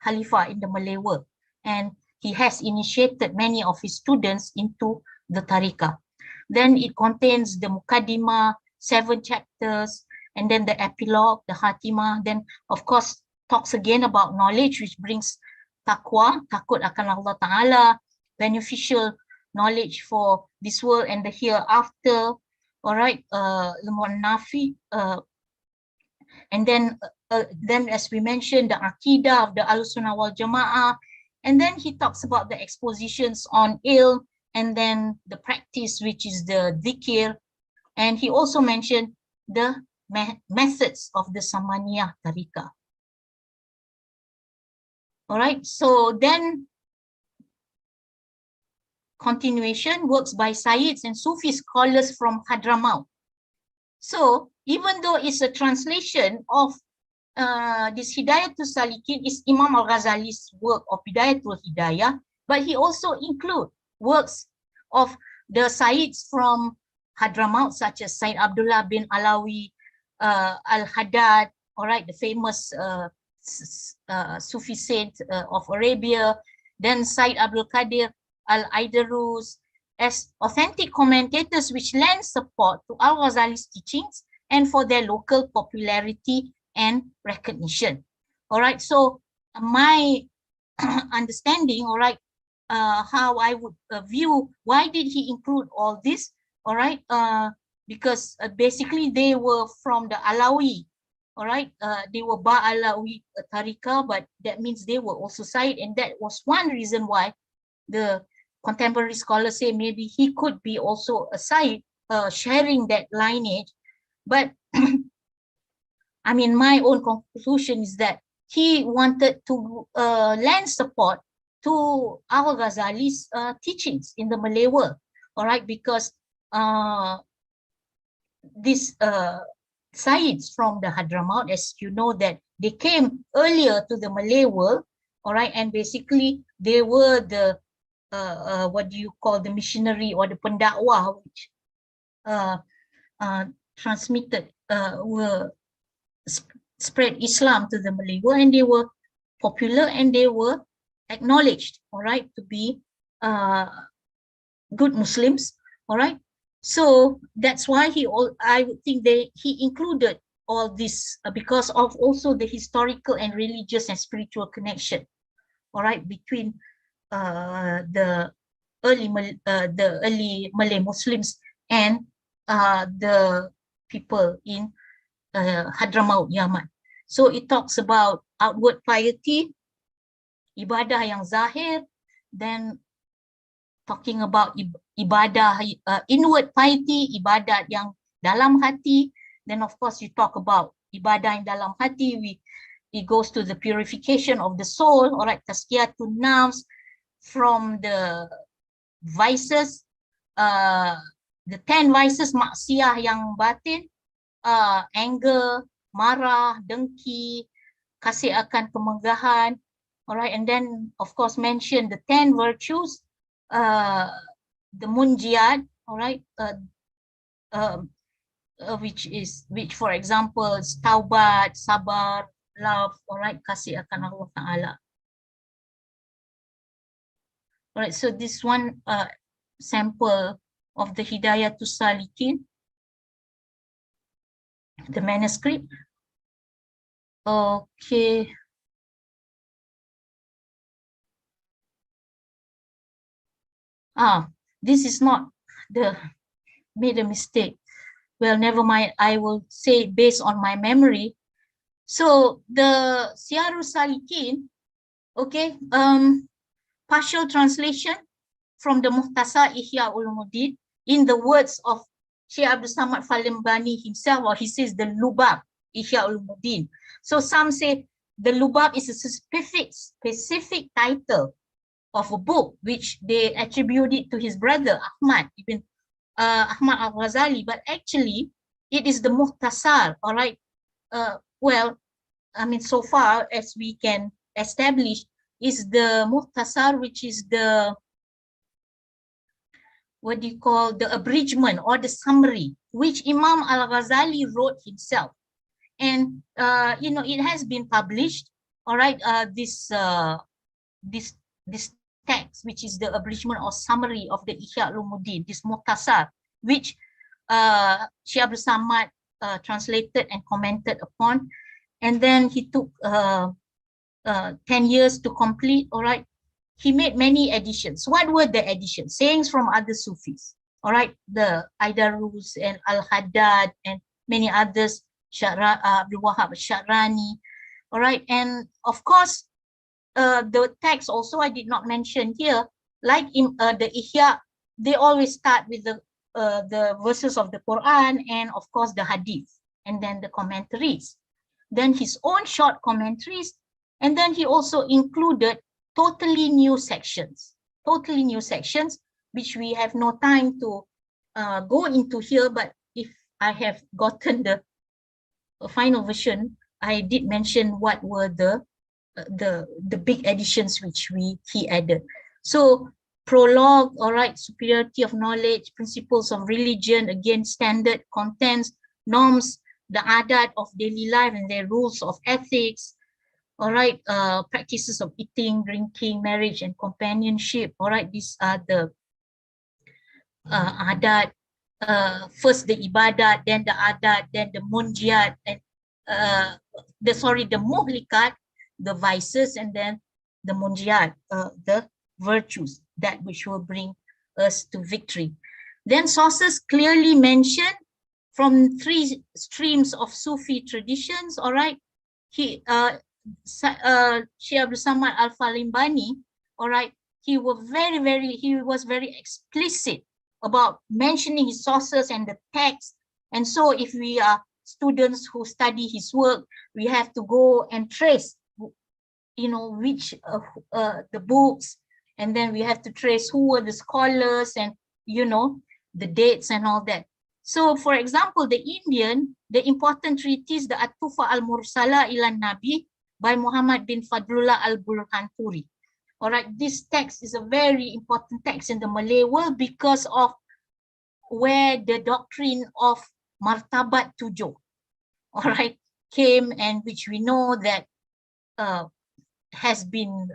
Khalifah in the Malay world, and he has initiated many of his students into the Tariqah. Then it contains the Mukaddimah, 7 chapters, and then the epilogue, the Hatimah. Then of course talks again about knowledge, which brings taqwa, takut akan Allah Ta'ala, beneficial knowledge for this world and the hereafter. All right, Nafi, and then as we mentioned, the Aqidah of the Al-Sunnah wal Jama'ah, and then he talks about the expositions on ilm, and then the practice, which is the dhikr, and he also mentioned the methods of the Samaniyah Tariqah. All right, so then continuation, works by Sayyids and Sufi scholars from Hadramaut. So even though it's a translation of this Hidayatul Salikin is Imam Al-Ghazali's work of Bidayatul Hidayah, but he also include works of the Sayyids from Hadramaut, such as Sayyid Abdullah bin Alawi Al-Haddad, all right, the famous Sufi saint of Arabia, then Sayyid Abdul Qadir Al-Aidarus, as authentic commentators which lend support to Al-Ghazali's teachings and for their local popularity and recognition. All right, so my understanding, all right, how I would view, why did he include all this? All right, because basically they were from the Alawi. All right, they were Ba-Alawi Tariqah, but that means they were also Sayyid, and that was one reason why the contemporary scholars say maybe he could be also a Sayyid, sharing that lineage. But I mean, my own conclusion is that he wanted to lend support to Al-Ghazali's teachings in the Malay world, all right, because this Sayyids from the Hadramaut, as you know, that they came earlier to the Malay world, all right, and basically they were the what do you call, the missionary or the pendakwah, which transmitted were spread Islam to the Malay world, and they were popular and they were acknowledged, all right, to be good Muslims, all right. So that's why I would think he included all this because of also the historical and religious and spiritual connection, all right, between the early Malay Muslims and the people in Hadramaut, Yaman. So it talks about outward piety, ibadah yang zahir, then talking about ibadah inward piety, ibadat yang dalam hati. Then of course you talk about ibadah yang dalam hati, it goes to the purification of the soul, all right, tazkiyatun nafs from the vices, the 10 vices maksiyah yang batin, anger, marah, dengki, kasih akan kemegahan, all right, and then of course mention the 10 virtues, the munjiat, all right, which for example is taubat, sabar, love, all right, kasih akan Allah Ta'ala. All right, so this one sample of the Hidayatus Salikin, the manuscript. Okay. This is not made a mistake. Well, never mind. I will say based on my memory. So the Syarus Salikin, okay, partial translation from the Muhtasar Ihya Ulumuddin in the words of Shaykh Abd al-Palimbani himself, or he says the Lubab Ihya Ulumuddin. So some say the Lubab is a specific title of a book which they attribute it to his brother Ahmad ibn Ahmad Al-Ghazzali, but actually it is the Muhtasar, all right. Well, I mean, so far as we can establish, is the Muhtasar, which is the, what do you call, the abridgment or the summary, which Imam Al-Ghazali wrote himself. And, you know, it has been published, all right, this text, which is the abridgment or summary of the Ihya Ulumuddin, this Muhtasar, which Shaykh Abd Samad translated and commented upon. And then he took 10 years to complete, all right. He made many editions. What were the editions? Sayings from other Sufis, all right, the Aidarus and Al-Haddad and many others, Abdul Wahab Sharani, all right. And of course, the text also I did not mention here, like in the Ihya, they always start with the verses of the Quran and of course the Hadith, and then the commentaries, then his own short commentaries, and then he also included totally new sections, which we have no time to go into here, but if I have gotten the final version, I did mention what were the big additions which he added. So prologue, all right, superiority of knowledge, principles of religion, again, standard contents, norms, the adat of daily life and their rules of ethics, all right, practices of eating, drinking, marriage, and companionship, all right, these are the adat, first the ibadat, then the adat, then the munjiat, and the muhlikat, the vices, and then the munjiat, the virtues, that which will bring us to victory. Then sources clearly mention from 3 streams of Sufi traditions, all right. Shaykh Abd Samad Al-Palimbani, all right, he was very explicit about mentioning his sources and the text. And so if we are students who study his work, we have to go and trace, you know, which the books, and then we have to trace who were the scholars and, you know, the dates and all that. So, for example, the important treatise, the At-Tufa al-Mursala ilan Nabi by Muhammad bin Fadlullah al-Burhanpuri. All right, this text is a very important text in the Malay world because of where the doctrine of martabat tujuh, all right, came, and which we know that has been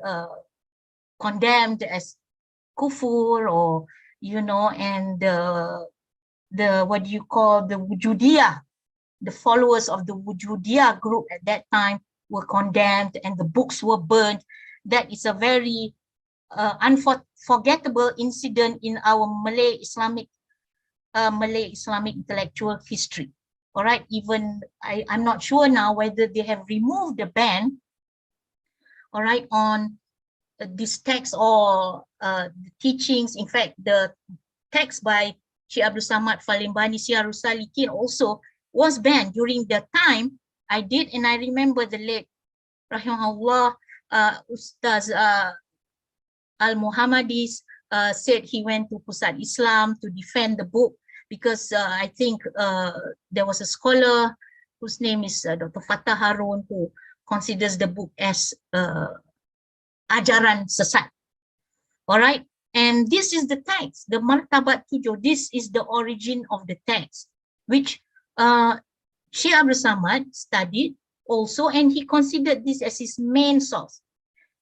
condemned as kufur, or and the what do you call, the Wujudiyah, the followers of the Wujudiyah group at that time were condemned and the books were burned. That is a very unforgettable incident in our Malay Islamic intellectual history. All right, even I'm not sure now whether they have removed the ban, all right, on this text or the teachings. In fact, the text by Shaykh Abd al-Palimbani Salikin also was banned during the time I did, and I remember the late Rahimahullah Ustaz Al-Muhammadis said he went to Pusat Islam to defend the book because I think there was a scholar whose name is Dr. Fatah Harun who considers the book as ajaran sesat. All right, and this is the text, the Martabat Tujuh. This is the origin of the text, which Shaykh Abd studied also, and he considered this as his main source.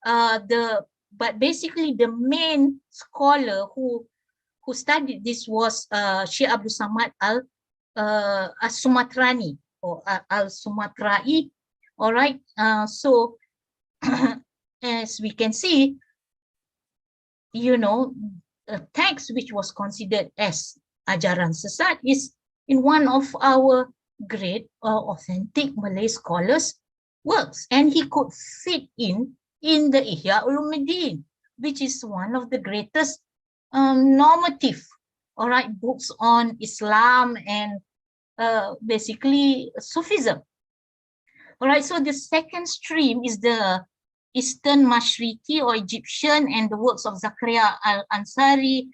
But basically, the main scholar who studied this was Shaykh Abd al-Sumatrani or al-Sumatrai. All right, so as we can see, a text which was considered as ajaran sesat is in one of our great authentic Malay scholars' works, and he could fit in the Ihya Ulumuddin, which is one of the greatest normative, all right, books on Islam and basically Sufism. All right, so the second stream is the Eastern Mashriki or Egyptian, and the works of Zakaria al-Ansari,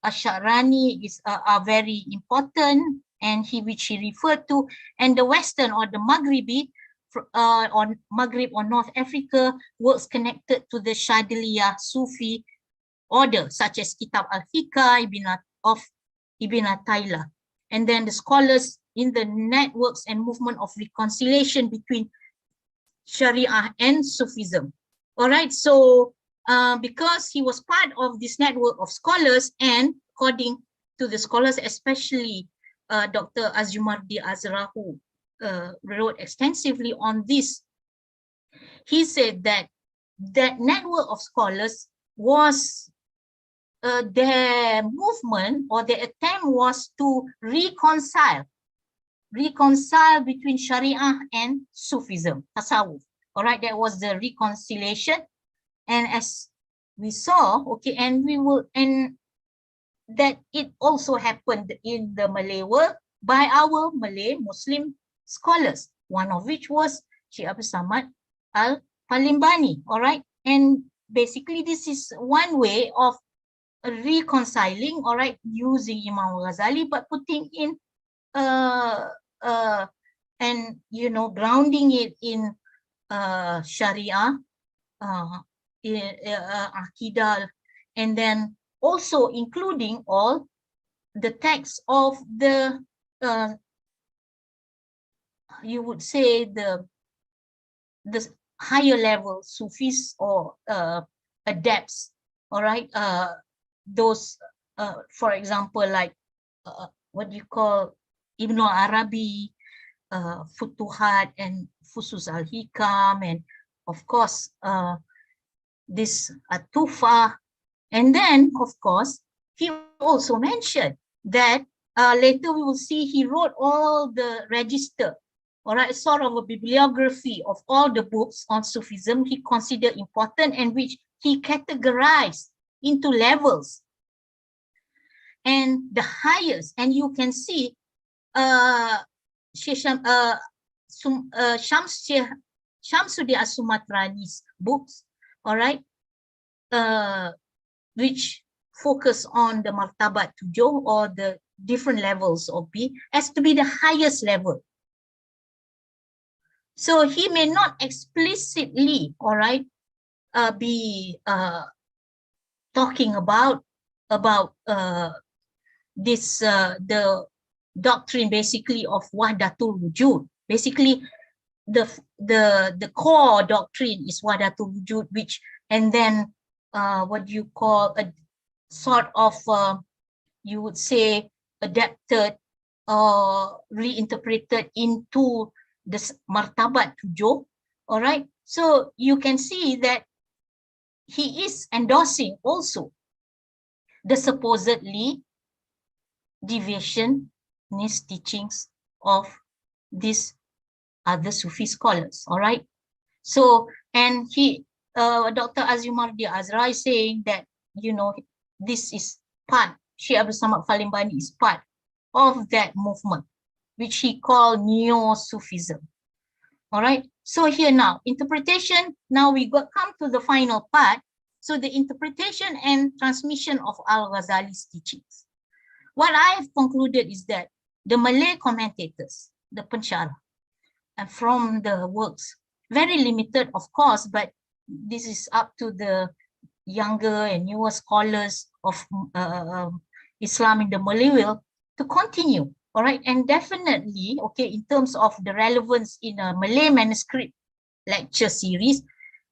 Ash-Sha'rani are very important, and which he referred to, and the Western or the Maghribi or Maghrib or North Africa works connected to the Shadiliyah Sufi order, such as Kitab al-Hikah of Ibn Ataylah, and then the scholars in the networks and movement of reconciliation between Sharia and Sufism. All right, so because he was part of this network of scholars, and according to the scholars, especially Dr. Azumardi Azra, who wrote extensively on this, he said that that network of scholars was their movement or their attempt was to reconcile between Sharia and Sufism, Tasawwuf. All right, that was the reconciliation, and as we saw, okay, and that it also happened in the Malay world by our Malay Muslim scholars, one of which was Shaykh Abd al-Palimbani. All right, and basically this is one way of reconciling, all right, using Imam Al-Ghazali, but putting in and grounding it in Sharia, Aqidah, and then also including all the texts of the you would say the higher level Sufis or adepts. All right, those for example, like what you call Ibn Arabi, Futuhat and Fusus al-Hikam, and of course this At-Tufa. And then of course he also mentioned that later we will see he wrote all the register, all right, sort of a bibliography of all the books on Sufism he considered important, and which he categorized into levels. And the highest, and you can see Shamsuddin As-Sumatrani's books, all right, which focus on the Martabat Tujuh or the different levels of B as to be the highest level. So he may not explicitly, all right, be talking about this the doctrine basically of wahdatul wujud. Basically, the core doctrine is wahdatul wujud, which and then what you call a sort of you would say adapted or reinterpreted into the martabat tujuh. All right, so you can see that he is endorsing also the supposedly deviationist teachings of these other Sufi scholars. All right, so and he Dr. Azumardi Azra is saying that, you know, this is part, Syekh Abd al-Palimbani is part of that movement, which he called Neo-Sufism. All right, so here now, interpretation, now we come to the final part. So the interpretation and transmission of Al-Ghazali's teachings. What I have concluded is that the Malay commentators, the pensyarah, and from the works, very limited, of course, but this is up to the younger and newer scholars of Islam in the Malay world to continue. All right, and definitely, okay, in terms of the relevance in a Malay manuscript lecture series,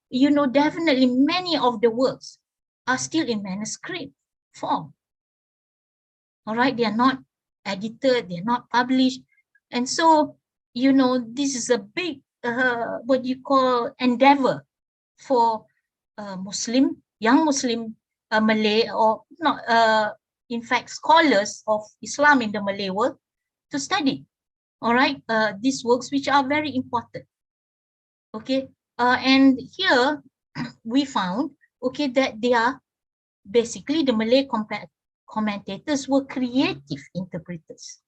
you know, definitely many of the works are still in manuscript form. All right, they are not edited, they are not published. And so, you know, this is a big, what you call endeavor for Muslim, young Muslim Malay, or not, in fact, scholars of Islam in the Malay world to study, all right, these works which are very important. Okay, and here we found, okay, that they are basically the Malay commentators were creative interpreters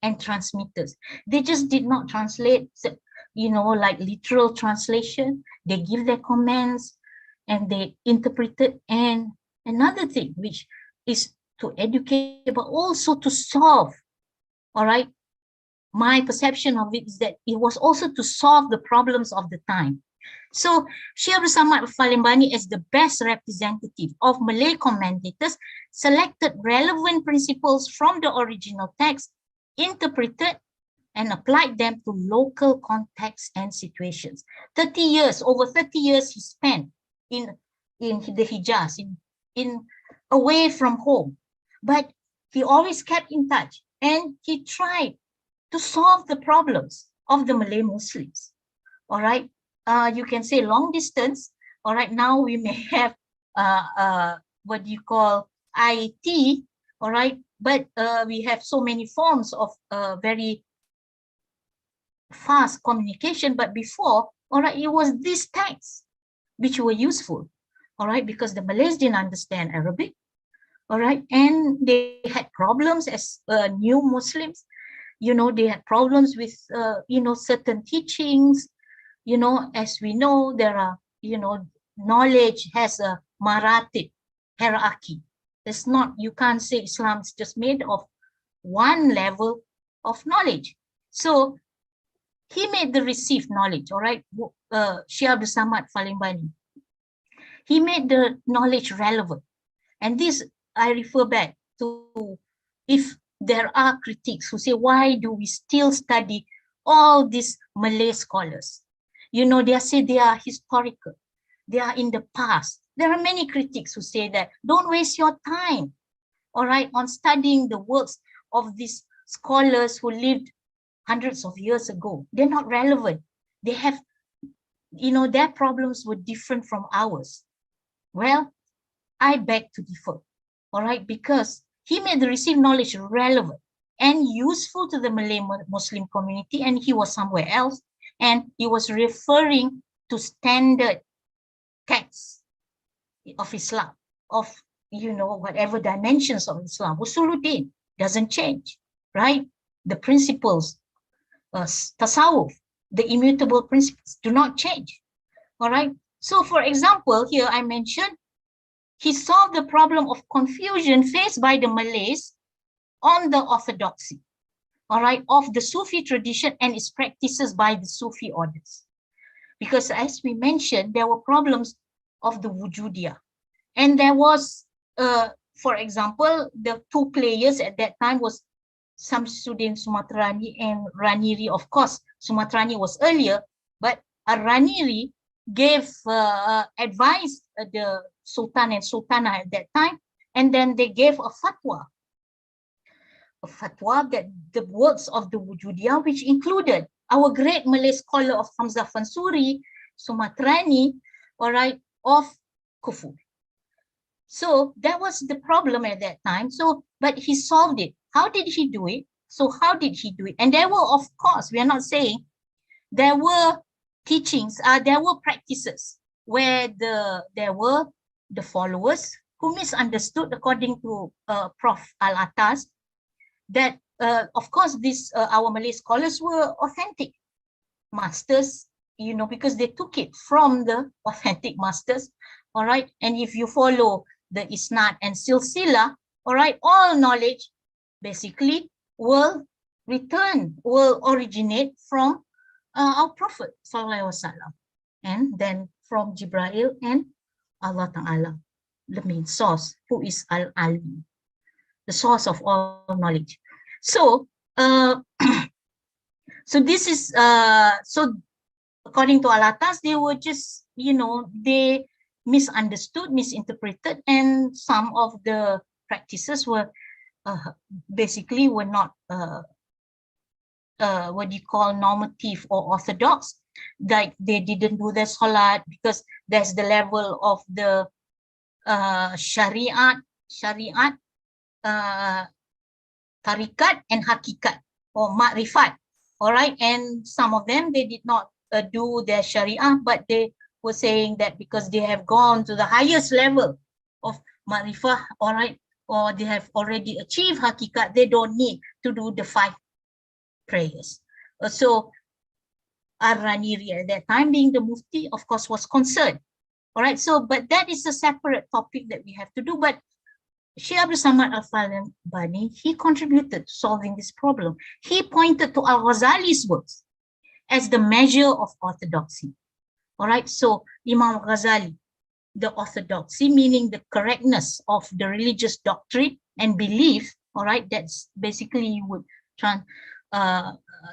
and transmitters. They just did not translate, you know, like literal translation. They give their comments and they interpreted. And another thing, which is to educate, but also to solve. All right, my perception of it is that it was also to solve the problems of the time. So Syekh Al-Palimbani, as the best representative of Malay commentators, selected relevant principles from the original text, interpreted and applied them to local contexts and situations. 30 years, over 30 years he spent in the Hijaz, in away from home, but he always kept in touch and he tried to solve the problems of the Malay Muslims. All right, you can say long distance. All right, now we may have what you call IT. All right, but we have so many forms of very fast communication. But before, all right, it was these texts which were useful. All right, because the Malays didn't understand Arabic. All right, and they had problems as new Muslims. You know, they had problems with, you know, certain teachings. You know, as we know, there are, you know, knowledge has a maratib hierarchy. It's not, you can't say Islam is just made of one level of knowledge. So he made the received knowledge, all right, Syekh Abd al-Palimbani. He made the knowledge relevant. And this, I refer back to, if there are critics who say, why do we still study all these Malay scholars? You know, they say they are historical. They are in the past. There are many critics who say that, don't waste your time, all right, on studying the works of these scholars who lived hundreds of years ago. They're not relevant. They have, you know, their problems were different from ours. Well, I beg to differ, all right, because he made the received knowledge relevant and useful to the Malay Muslim community, and he was somewhere else, and he was referring to standard texts of Islam, of, you know, whatever dimensions of Islam. Usuluddin doesn't change, right? The principles, tasawwuf, the immutable principles do not change, all right? So for example, here I mentioned, he solved the problem of confusion faced by the Malays on the orthodoxy, all right, of the Sufi tradition and its practices by the Sufi orders. Because as we mentioned, there were problems of the Wujudia. And there was, for example, the two players at that time was Samsuddin Sumatrani and Raniri. Of course, Sumatrani was earlier, but Raniri gave advice the Sultan and Sultana at that time, and then they gave a fatwa that the works of the Wujudia, which included our great Malay scholar of Hamzah Fansuri, Sumatrani, all right, of Kufur. So that was the problem at that time. So, but he solved it. How did he do it? So how did he do it? And there were, of course, we are not saying there were teachings, there were practices where there were the followers who misunderstood, according to Prof. Al-Atas, that of course this our Malay scholars were authentic masters, you know, because they took it from the authentic masters, all right. And if you follow the Isnad and Silsila, all right, all knowledge basically will originate from our Prophet Sallallahu Alaihi Wasallam, and then from Jibreel and Allah Ta'ala, the main source, who is Al-Alim, the source of all knowledge. So, so this is, so according to Al-Atas, they were just, you know, they misunderstood, misinterpreted, and some of the practices were basically were not what do you call normative or orthodox. Like they didn't do the salat because there's the level of the Shariat, tarikat and hakikat or ma'rifat, all right. And some of them, they did not do their Sharia, but they were saying that because they have gone to the highest level of ma'rifah, all right, or they have already achieved hakikat, they don't need to do the 5 prayers. So Ar-Raniri at that time, being the Mufti, of course, was concerned. All right, so, but that is a separate topic that we have to do. But Shaykh Abd al-Palimbani, he contributed to solving this problem. He pointed to Al-Ghazali's works as the measure of orthodoxy. All right, so Imam Ghazali, the orthodoxy, meaning the correctness of the religious doctrine and belief, all right, that's basically you would try,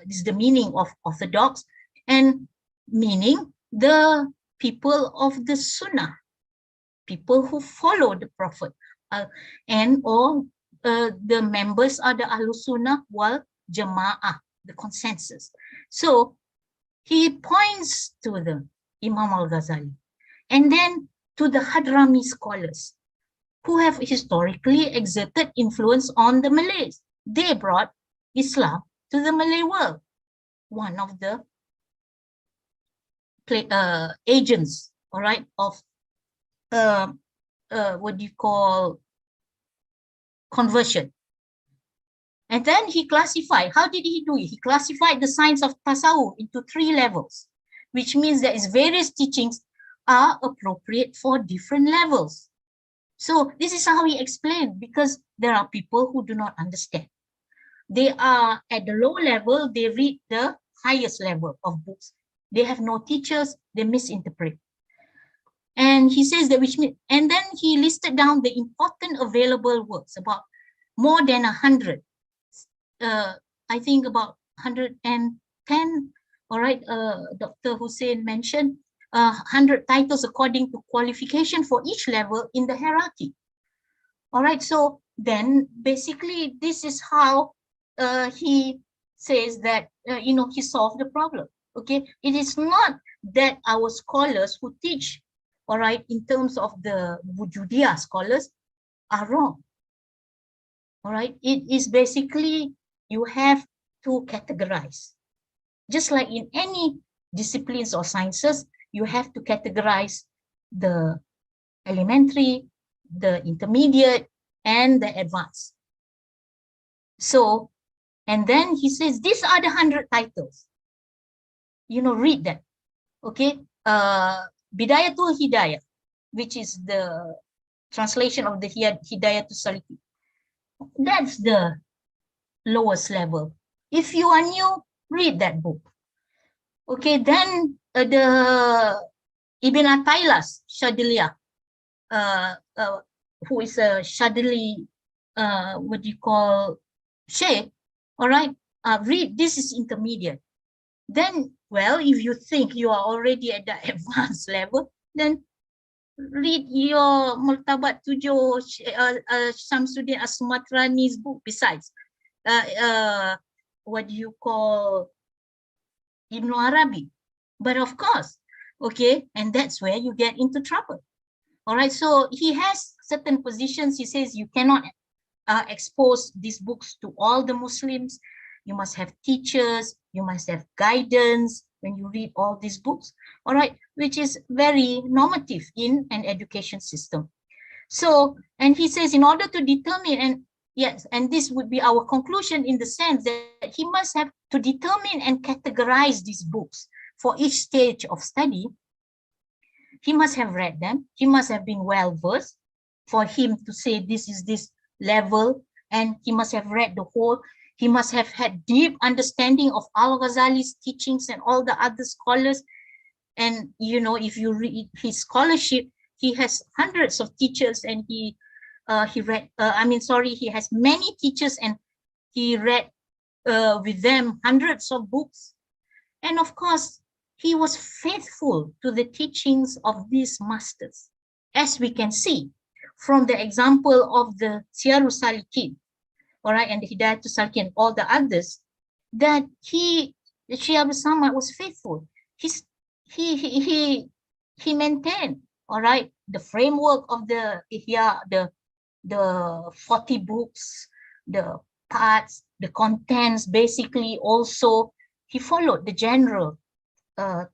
this is the meaning of orthodox, and meaning the people of the Sunnah, people who follow the Prophet, and all the members are the Ahlus Sunnah wal Jama'ah, the consensus. So he points to the Imam Al-Ghazali, and then to the Hadrami scholars who have historically exerted influence on the Malays. They brought Islam to the Malay world. One of the agents, all right, of what do you call conversion. And then he classified, how did he do it? He classified the science of Tasawwuf into 3 levels, which means that its various teachings are appropriate for different levels. So this is how he explained, because there are people who do not understand. They are at the low level, they read the highest level of books. They have no teachers, they misinterpret. And he says that which means, and then he listed down the important available works, about more than 100. I think about 110, all right, Dr. Hussein mentioned 100 titles according to qualification for each level in the hierarchy. All right, so then basically this is how he says that, you know, he solved the problem. Okay, it is not that our scholars who teach, all right, in terms of the Wujudia scholars are wrong. All right, it is basically you have to categorize. Just like in any disciplines or sciences, you have to categorize the elementary, the intermediate, and the advanced. So, and then he says, these are the 100 titles. You know, read that. Okay, Bidayatul Hidayah, which is the translation of the Hidayatul Saliki. That's the lowest level. If you are new, read that book. Okay, then the Ibn Atailas Shadiliyah, who is a Shadili, what do you call, Sheikh, all right, read, this is intermediate. Then, well, if you think you are already at the advanced level, then read your Murtabat Tujuh, Shamsuddin As-Sumatrani's book besides. What do you call, Ibn Arabi. But of course, okay, and that's where you get into trouble. All right, so he has certain positions. He says you cannot expose these books to all the Muslims. You must have teachers, you must have guidance when you read all these books, all right, which is very normative in an education system. So, and he says in order to determine, and yes, and this would be our conclusion in the sense that he must have to determine and categorize these books for each stage of study. He must have read them. He must have been well versed for him to say this is this level, and he must have read the whole. He must have had deep understanding of Al-Ghazali's teachings and all the other scholars. And, you know, if you read his scholarship, he has hundreds of teachers, and he has many teachers, and he read with them hundreds of books. And of course, he was faithful to the teachings of these masters, as we can see from the example of the Siyarul Salikin, all right, and the Hidayatul Salikin, and all the others, that Syekh Abd was faithful. He maintained, all right, the framework of the Ihya, the 40 books, the parts, the contents, basically. Also, he followed the general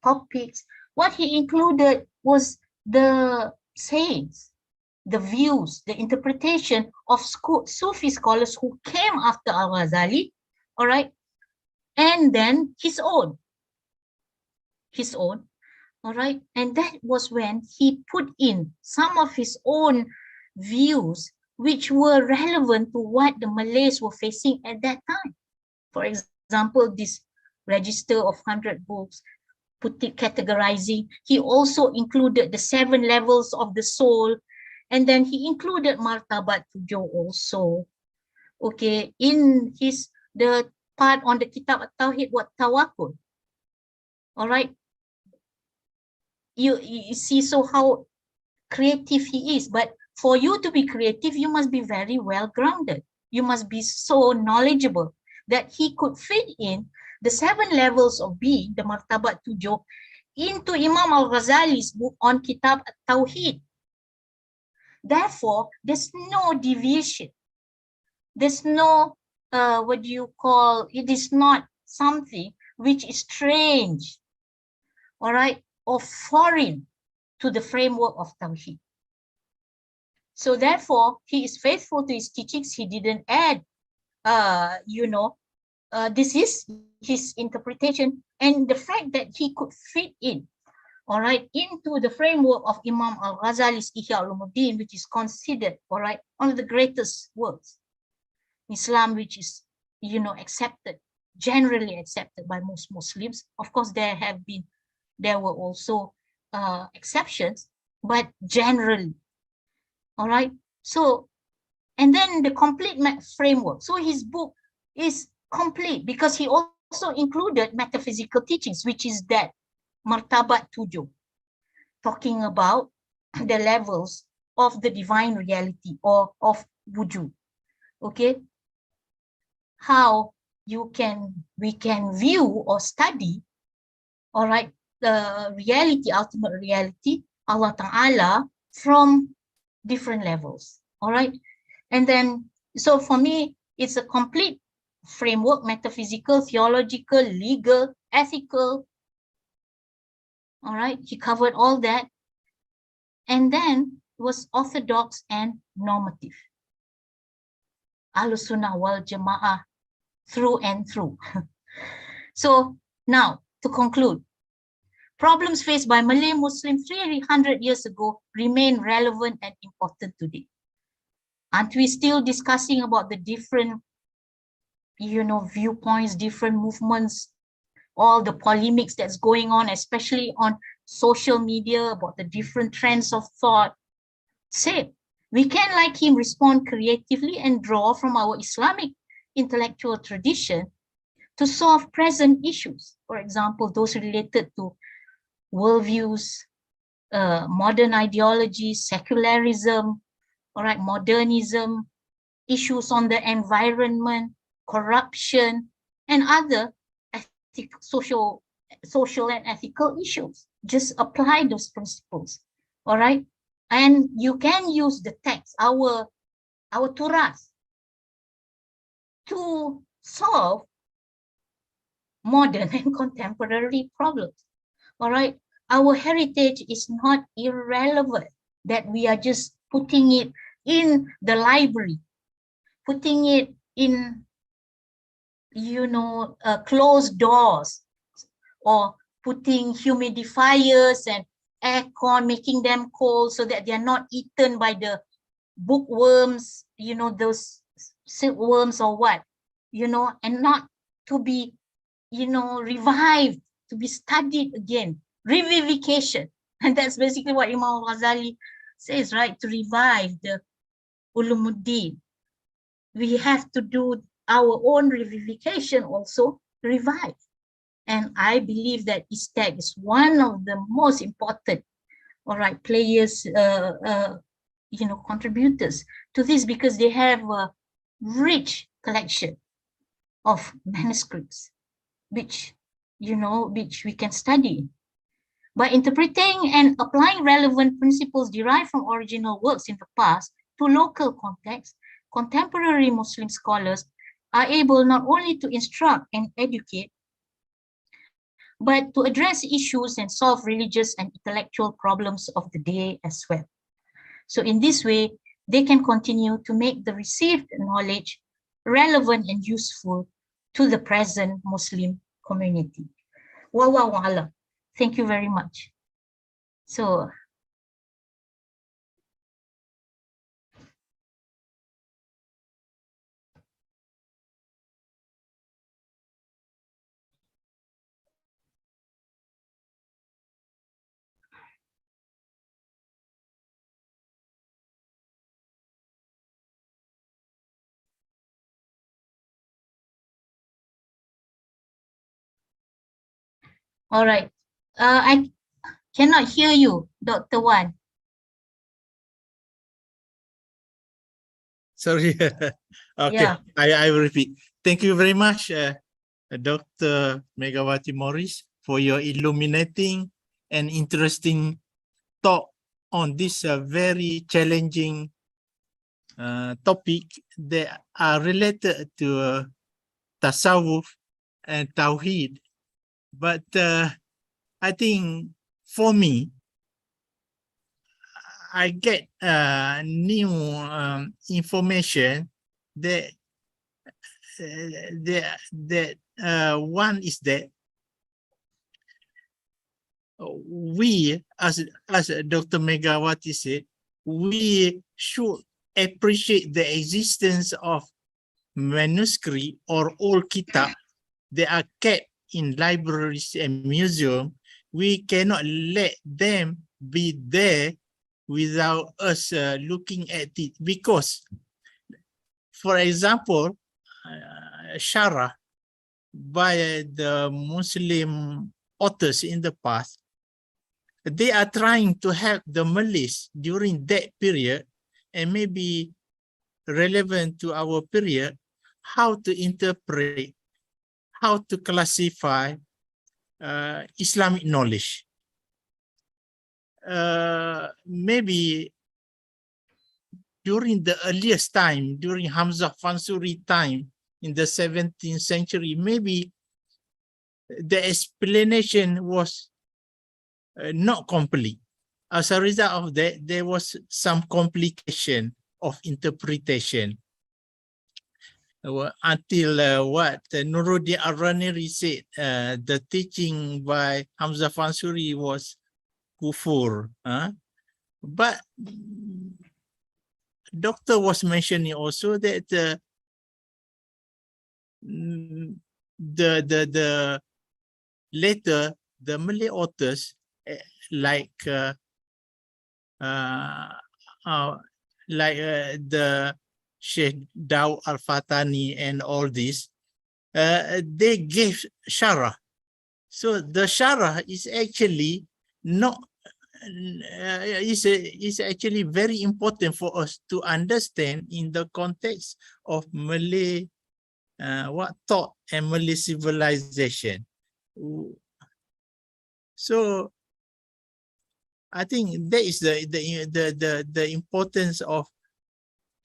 topics. What he included was the sayings, the views, the interpretation of Sufi scholars who came after Al-Ghazali, all right, and then his own, all right, and that was when he put in some of his own views which were relevant to what the Malays were facing at that time. For example, this register of 100 books, categorizing. He also included the 7 levels of the soul, and then he included Martabat Tujuh also. Okay, in the part on the Kitab At-Tawhid wa Tawakkul. All right, you see, so how creative he is. But for you to be creative, you must be very well grounded. You must be so knowledgeable that he could fit in the 7 levels of being, the Martabat Tujuh, into Imam Al-Ghazali's book on Kitab At-Tawhid. Therefore, there's no deviation. There's no, what do you call, it is not something which is strange, all right, or foreign to the framework of Tawhid. So therefore, he is faithful to his teachings. He didn't add, this is his interpretation, and the fact that he could fit in, all right, into the framework of Imam Al-Ghazali's Ihya Ulumuddin, which is considered, all right, one of the greatest works in Islam, which is, accepted, generally accepted by most Muslims. Of course, there were also exceptions, but generally, all right. So, and then the complete framework. So his book is complete because he also included metaphysical teachings, which is that Martabat Tujuh, talking about the levels of the divine reality or of wujud. Okay, how we can view or study, all right, the reality, ultimate reality, Allah Ta'ala, from different levels, all right. And then, so for me, it's a complete framework, metaphysical, theological, legal, ethical, all right. He covered all that. And then was orthodox and normative. Ahlus Sunnah wal Jama'ah through and through. So now, to conclude, problems faced by Malay Muslims 300 years ago remain relevant and important today. Aren't we still discussing about the different viewpoints, different movements, all the polemics that's going on, especially on social media about the different trends of thought. Say, we can, like him, respond creatively and draw from our Islamic intellectual tradition to solve present issues. For example, those related to worldviews, modern ideologies, secularism, all right, modernism, issues on the environment, corruption, and other social and ethical issues. Just apply those principles, all right? And you can use the text, our turas, to solve modern and contemporary problems, all right? Our heritage is not irrelevant, that we are just putting it in the library, putting it in, closed doors, or putting humidifiers and aircon, making them cold so that they're not eaten by the bookworms, those silkworms or what, and not to be, revived, to be studied again, revivication. And that's basically what Imam Al-Ghazali says, right? To revive the Ulumuddin. We have to do our own revivication also, revive. And I believe that ISTAC is one of the most important, all right, players, contributors to this, because they have a rich collection of manuscripts, which we can study. By interpreting and applying relevant principles derived from original works in the past to local context, contemporary Muslim scholars are able not only to instruct and educate, but to address issues and solve religious and intellectual problems of the day as well. So in this way, they can continue to make the received knowledge relevant and useful to the present Muslim community. Wallahu a'lam. Thank you very much. So, all right. I cannot hear you, Dr. Wan. Sorry. Okay, Yeah. I will repeat. Thank you very much, Dr. Megawati Moris, for your illuminating and interesting talk on this very challenging topic that are related to tasawwuf and tawheed. But I think for me, I get new information that one is that we, as Dr. Megawati said, we should appreciate the existence of manuscript or old kitab that are kept in libraries and museums. We cannot let them be there without us looking at it, because, for example, Syarah by the Muslim authors in the past, they are trying to help the Malays during that period, and maybe relevant to our period, how to interpret, how to classify Islamic knowledge. Maybe during the earliest time, during Hamzah Fansuri time in the 17th century, maybe the explanation was not complete. As a result of that, there was some complication of interpretation. Until what Nuruddin Ar-Raniri said, the teaching by Hamzah Fansuri was kufur. But doctor was mentioning also that the later the Malay authors like the Sheikh Daw Al-Fatani and all this, they gave Syarah. So the Syarah is actually not is actually very important for us to understand in the context of Malay thought and Malay civilization. So I think that is the importance of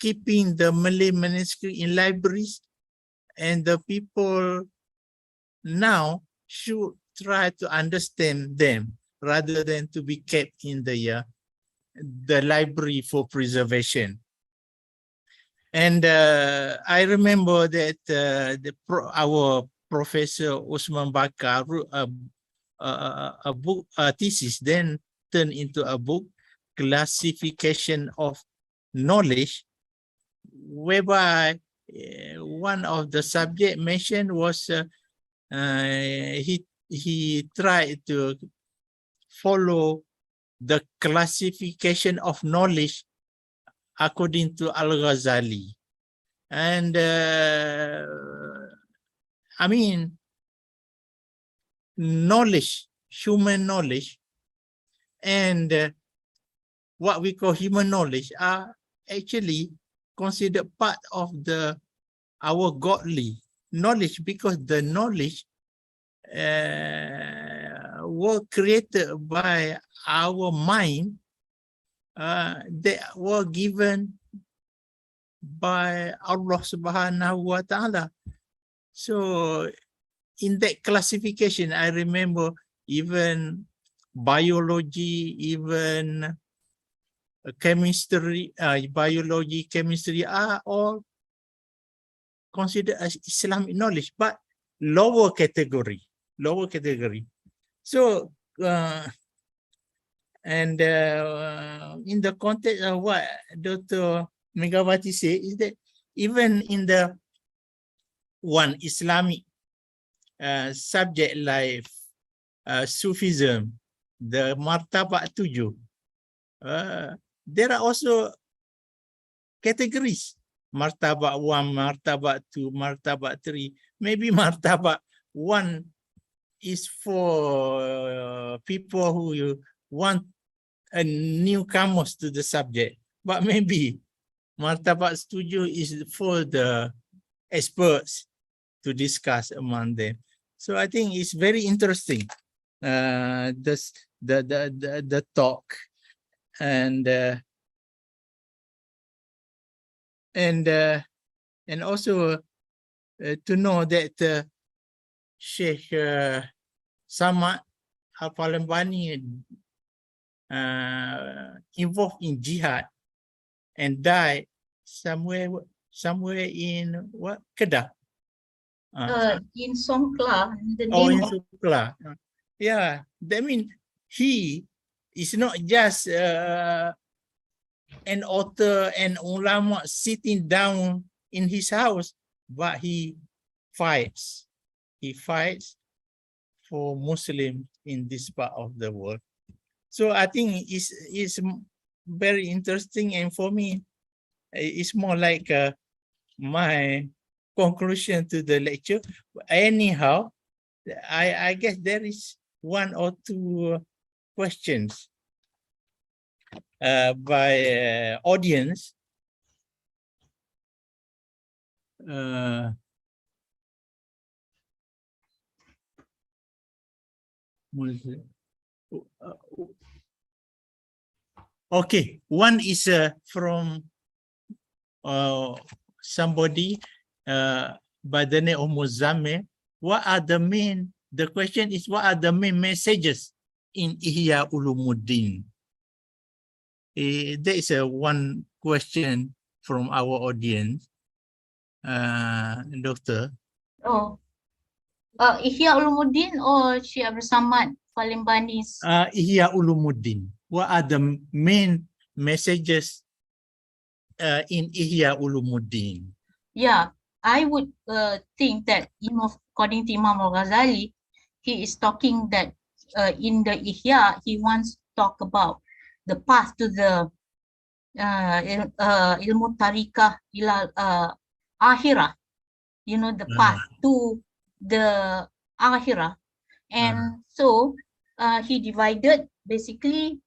keeping the Malay manuscript in libraries, and the people now should try to understand them rather than to be kept in the library for preservation. And I remember that our Professor Usman Bakar wrote a book, a thesis, then turned into a book, Classification of Knowledge, whereby one of the subject mentioned was he tried to follow the classification of knowledge according to Al-Ghazzali. And I mean, knowledge, human knowledge, and what we call human knowledge are actually considered part of our godly knowledge, because the knowledge were created by our mind, they were given by Allah Subhanahu wa Ta'ala. So in that classification, I remember even biology, even chemistry, biology, chemistry are all considered as Islamic knowledge, but lower category. So and in the context of what Dr. Megawati said, is that even in the one Islamic subject like Sufism, the Martabat 7, there are also categories. Martabat 1, Martabat 2, Martabat 3. Maybe Martabat 1 is for people who want a newcomers to the subject, but maybe Martabat 7 is for the experts to discuss among them. So I think it's very interesting, the talk, and also to know that Sheikh Mamat al-Palimbani involved in jihad and died somewhere in what, Kedah? In Songkla, the Oh, name in Songkla. Yeah, that means he is not just an author and ulama sitting down in his house, but he fights. He fights for Muslims in this part of the world. So I think it's very interesting, and for me, it's more like my conclusion to the lecture. Anyhow, I guess there is one or two questions by audience. Okay, one is from somebody by the name of Muzammil. The question is, what are the main messages in Ihya Ulumuddin? There is one question from our audience, Doctor. Oh, Ihya Ulumuddin or Syekh Abd Palimbani's? Ihya Ulumuddin. What are the main messages in Ihya Ulumuddin? Yeah, I would think that, according to Imam Al-Ghazali, he is talking that in the Ihya, he wants to talk about the path to the ilmu tariqah ila akhirah, the path to the akhirah. And so he divided basically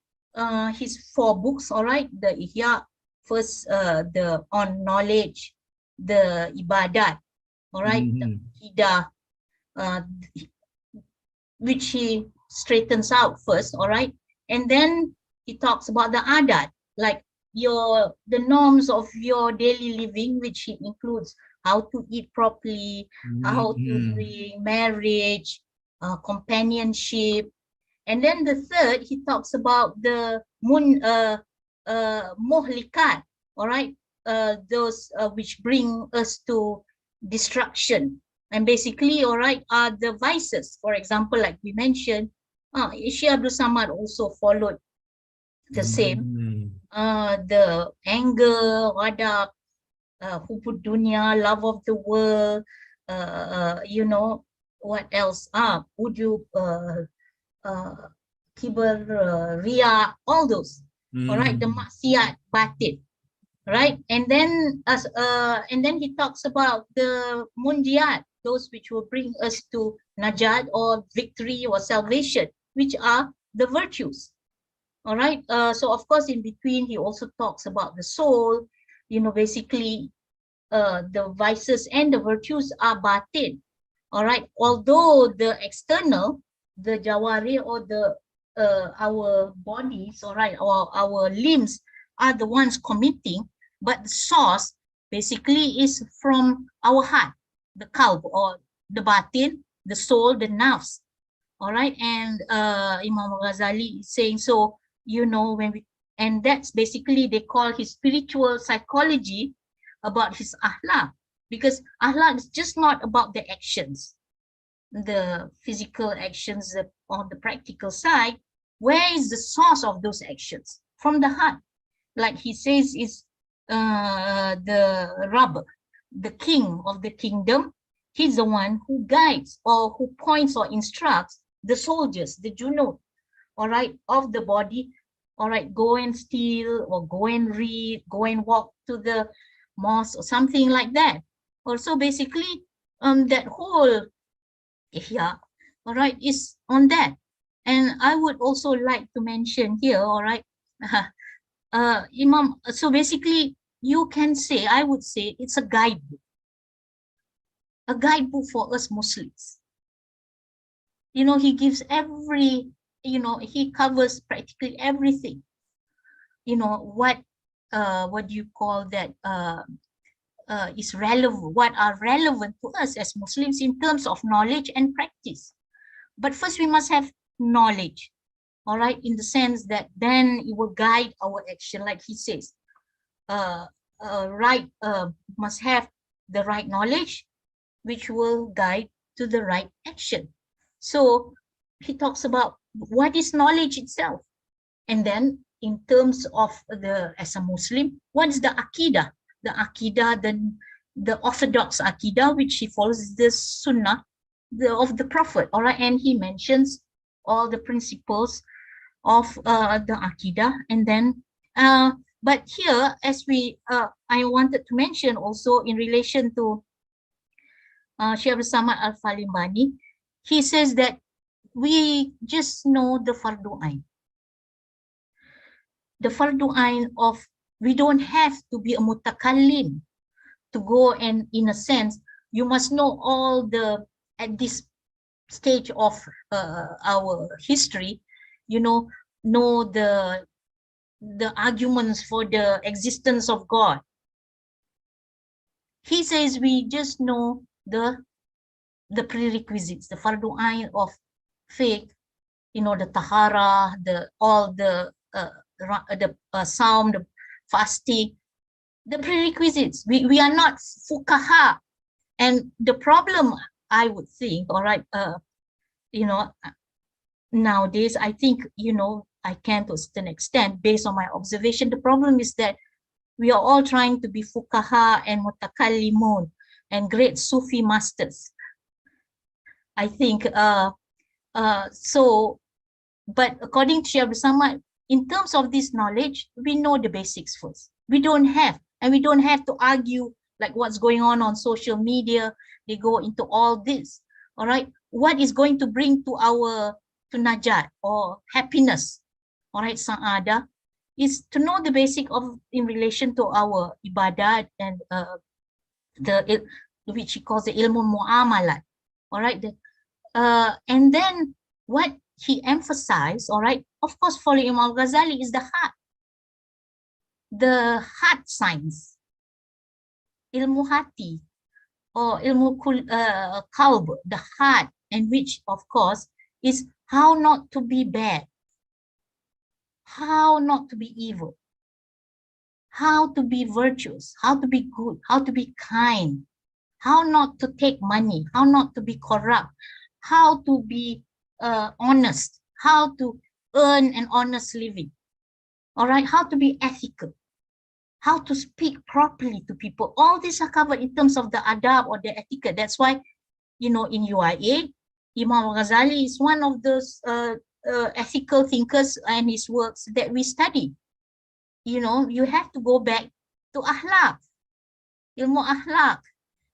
his 4 books, all right, the Ihya, first the on knowledge, the ibadat, all right, the Aqidah, which he straightens out first, all right, and then he talks about the adat, like the norms of your daily living, which he includes how to eat properly, how to bring marriage, companionship. And then the third, he talks about the muhlikat, all right, those which bring us to destruction. And basically, all right, are the vices. For example, like we mentioned, Shaykh Abd also followed the same. The anger, ghadab, hubud dunya, love of the world, what else? Ujub, kibr, riya, all those. All right, the maksiat, batin, right? And then he talks about the munjiyat, those which will bring us to najat or victory or salvation, which are the virtues. All right. So of course, in between, he also talks about the soul. Basically, the vices and the virtues are batin. All right. Although the external, the jawari, or the our bodies, all right, or our limbs are the ones committing, but the source basically is from our heart, the qalb, or the batin, the soul, the nafs. All right. And Imam Al-Ghazali is saying, so and that's basically, they call his spiritual psychology about his ahlak, because ahlak is just not about the actions, the physical actions on the practical side. Where is the source of those actions? From the heart. Like he says, is the Rabb, the king of the kingdom. He's the one who guides or who points or instructs the soldiers, the junud, all right, of the body. All right, go and steal, or go and read, go and walk to the mosque, or something like that. Also, basically, that whole ihya, all right, is on that. And I would also like to mention here, all right, Imam, so basically, you can say, I would say, it's a guidebook for us Muslims. He gives every, he covers practically everything. What do you call that, is relevant, what are relevant to us as Muslims in terms of knowledge and practice. But first we must have knowledge, all right, in the sense that then it will guide our action. Like he says, must have the right knowledge, which will guide to the right action. So he talks about what is knowledge itself. And then in terms of as a Muslim, what is the Aqidah? The Aqidah, the Orthodox Aqidah, which he follows the Sunnah of the Prophet, all right? And he mentions all the principles of the Aqidah. And then, but here, as I wanted to mention also in relation to Shaykh Abd al-Palimbani, he says that we just know the fardu ain. The fardu ain of, we don't have to be a mutakallim to go, and in a sense, you must know all at this stage of our history, know the arguments for the existence of God. He says we just know the prerequisites, the fardu ain of faith, the tahara, all the psalm, the fasting, the prerequisites. We are not fuqaha. And the problem, I would think, all right, nowadays, I think, I can to a certain extent, based on my observation, the problem is that we are all trying to be fuqaha and mutakallimun. and great Sufi masters. I think but according to Syekh Abd, in terms of this knowledge, we know the basics first. We don't have to argue like what's going on social media. They go into all this. All right, what is going to bring to najat or happiness, all right, sa'ada, is to know the basic of in relation to our ibadat and which he calls the ilmu muamalat. All right, and then what he emphasized, all right, of course, for Imam Al-Ghazali is the heart science, ilmu hati, or ilmu qalb, the heart, and which, of course, is how not to be bad, how not to be evil, how to be virtuous, how to be good, how to be kind, how not to take money, how not to be corrupt, how to be honest, how to earn an honest living, all right, how to be ethical, how to speak properly to people. All these are covered in terms of the adab or the etiquette. That's why, you know, in UIA, Imam Al-Ghazali is one of those ethical thinkers, and his works that we study. You know, you have to go back to akhlaq, ilmu akhlaq,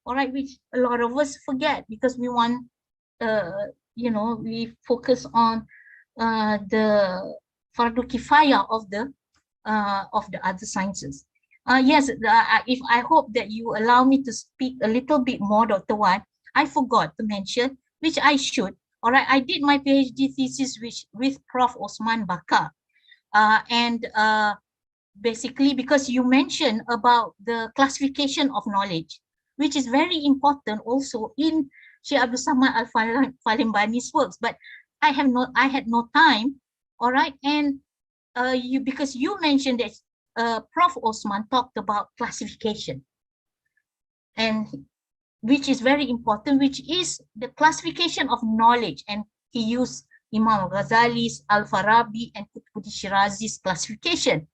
all right, which a lot of us forget because we want, you know, we focus on the fardu kifayah of the other sciences. Yes, if I hope that you allow me to speak a little bit more, Dr. Wan. I forgot to mention, which I should. All right, I did my PhD thesis with Prof. Osman Bakar, and basically because you mentioned about the classification of knowledge, which is very important also in Shaykh Abd al-Palimbani's works, but I had no time, all right, and because you mentioned that Prof. Osman talked about classification, and which is very important, which is the classification of knowledge, and he used Imam Al-Ghazali's, Al-Farabi, and Qutbuddin Shirazi's classification.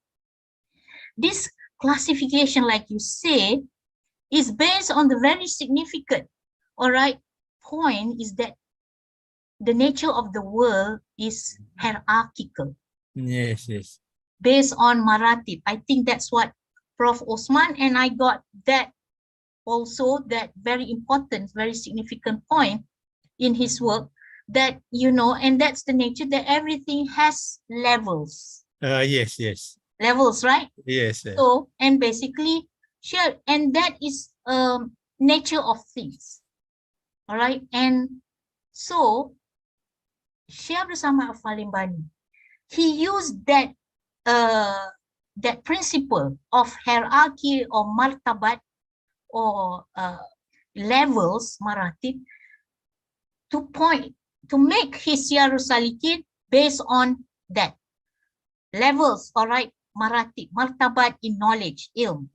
This classification, like you say, is based on the very significant, all right, point is that the nature of the world is hierarchical. Yes, yes. Based on maratib. I think that's what Prof. Osman, and I got that also, that very important, very significant point in his work, that, you know, and that's the nature that everything has levels. Yes, yes. Levels, right? Yes. Yes. So, and basically, sure, and that is nature of things. All right, and so Syekh Abd al-Palimbani, he used that that principle of hierarchy or martabat or levels, maratib, to make his Siyarus Salikin based on that levels, all right, maratib, martabat in knowledge, ilm,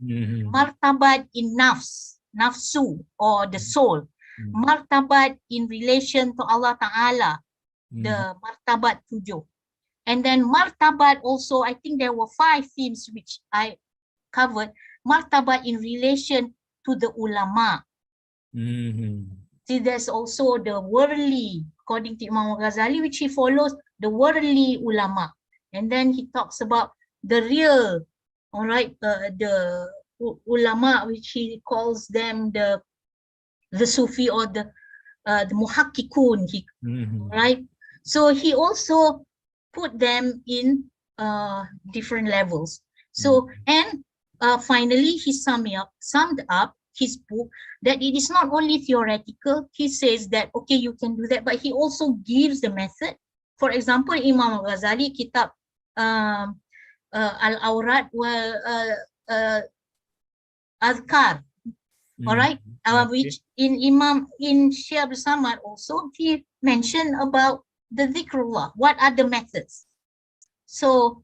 martabat in nafsu or the soul, martabat in relation to Allah Ta'ala, the martabat tujuh. And then martabat also, I think there were 5 themes which I covered. Martabat in relation to the ulama. See, there's also the worldly, according to Imam Al-Ghazali, which he follows, the worldly ulama. And then he talks about the real, all right, the ulama, which he calls them the Sufi or the muhakkikun, right? So he also put them in different levels. So, and finally, he summed up his book that it is not only theoretical. He says that, okay, you can do that, but he also gives the method. For example, Imam Al-Ghazali, kitab Al-Awrad wal Azkar, all right, which in Shaykh Abd also, he mentioned about the dhikrullah. What are the methods? So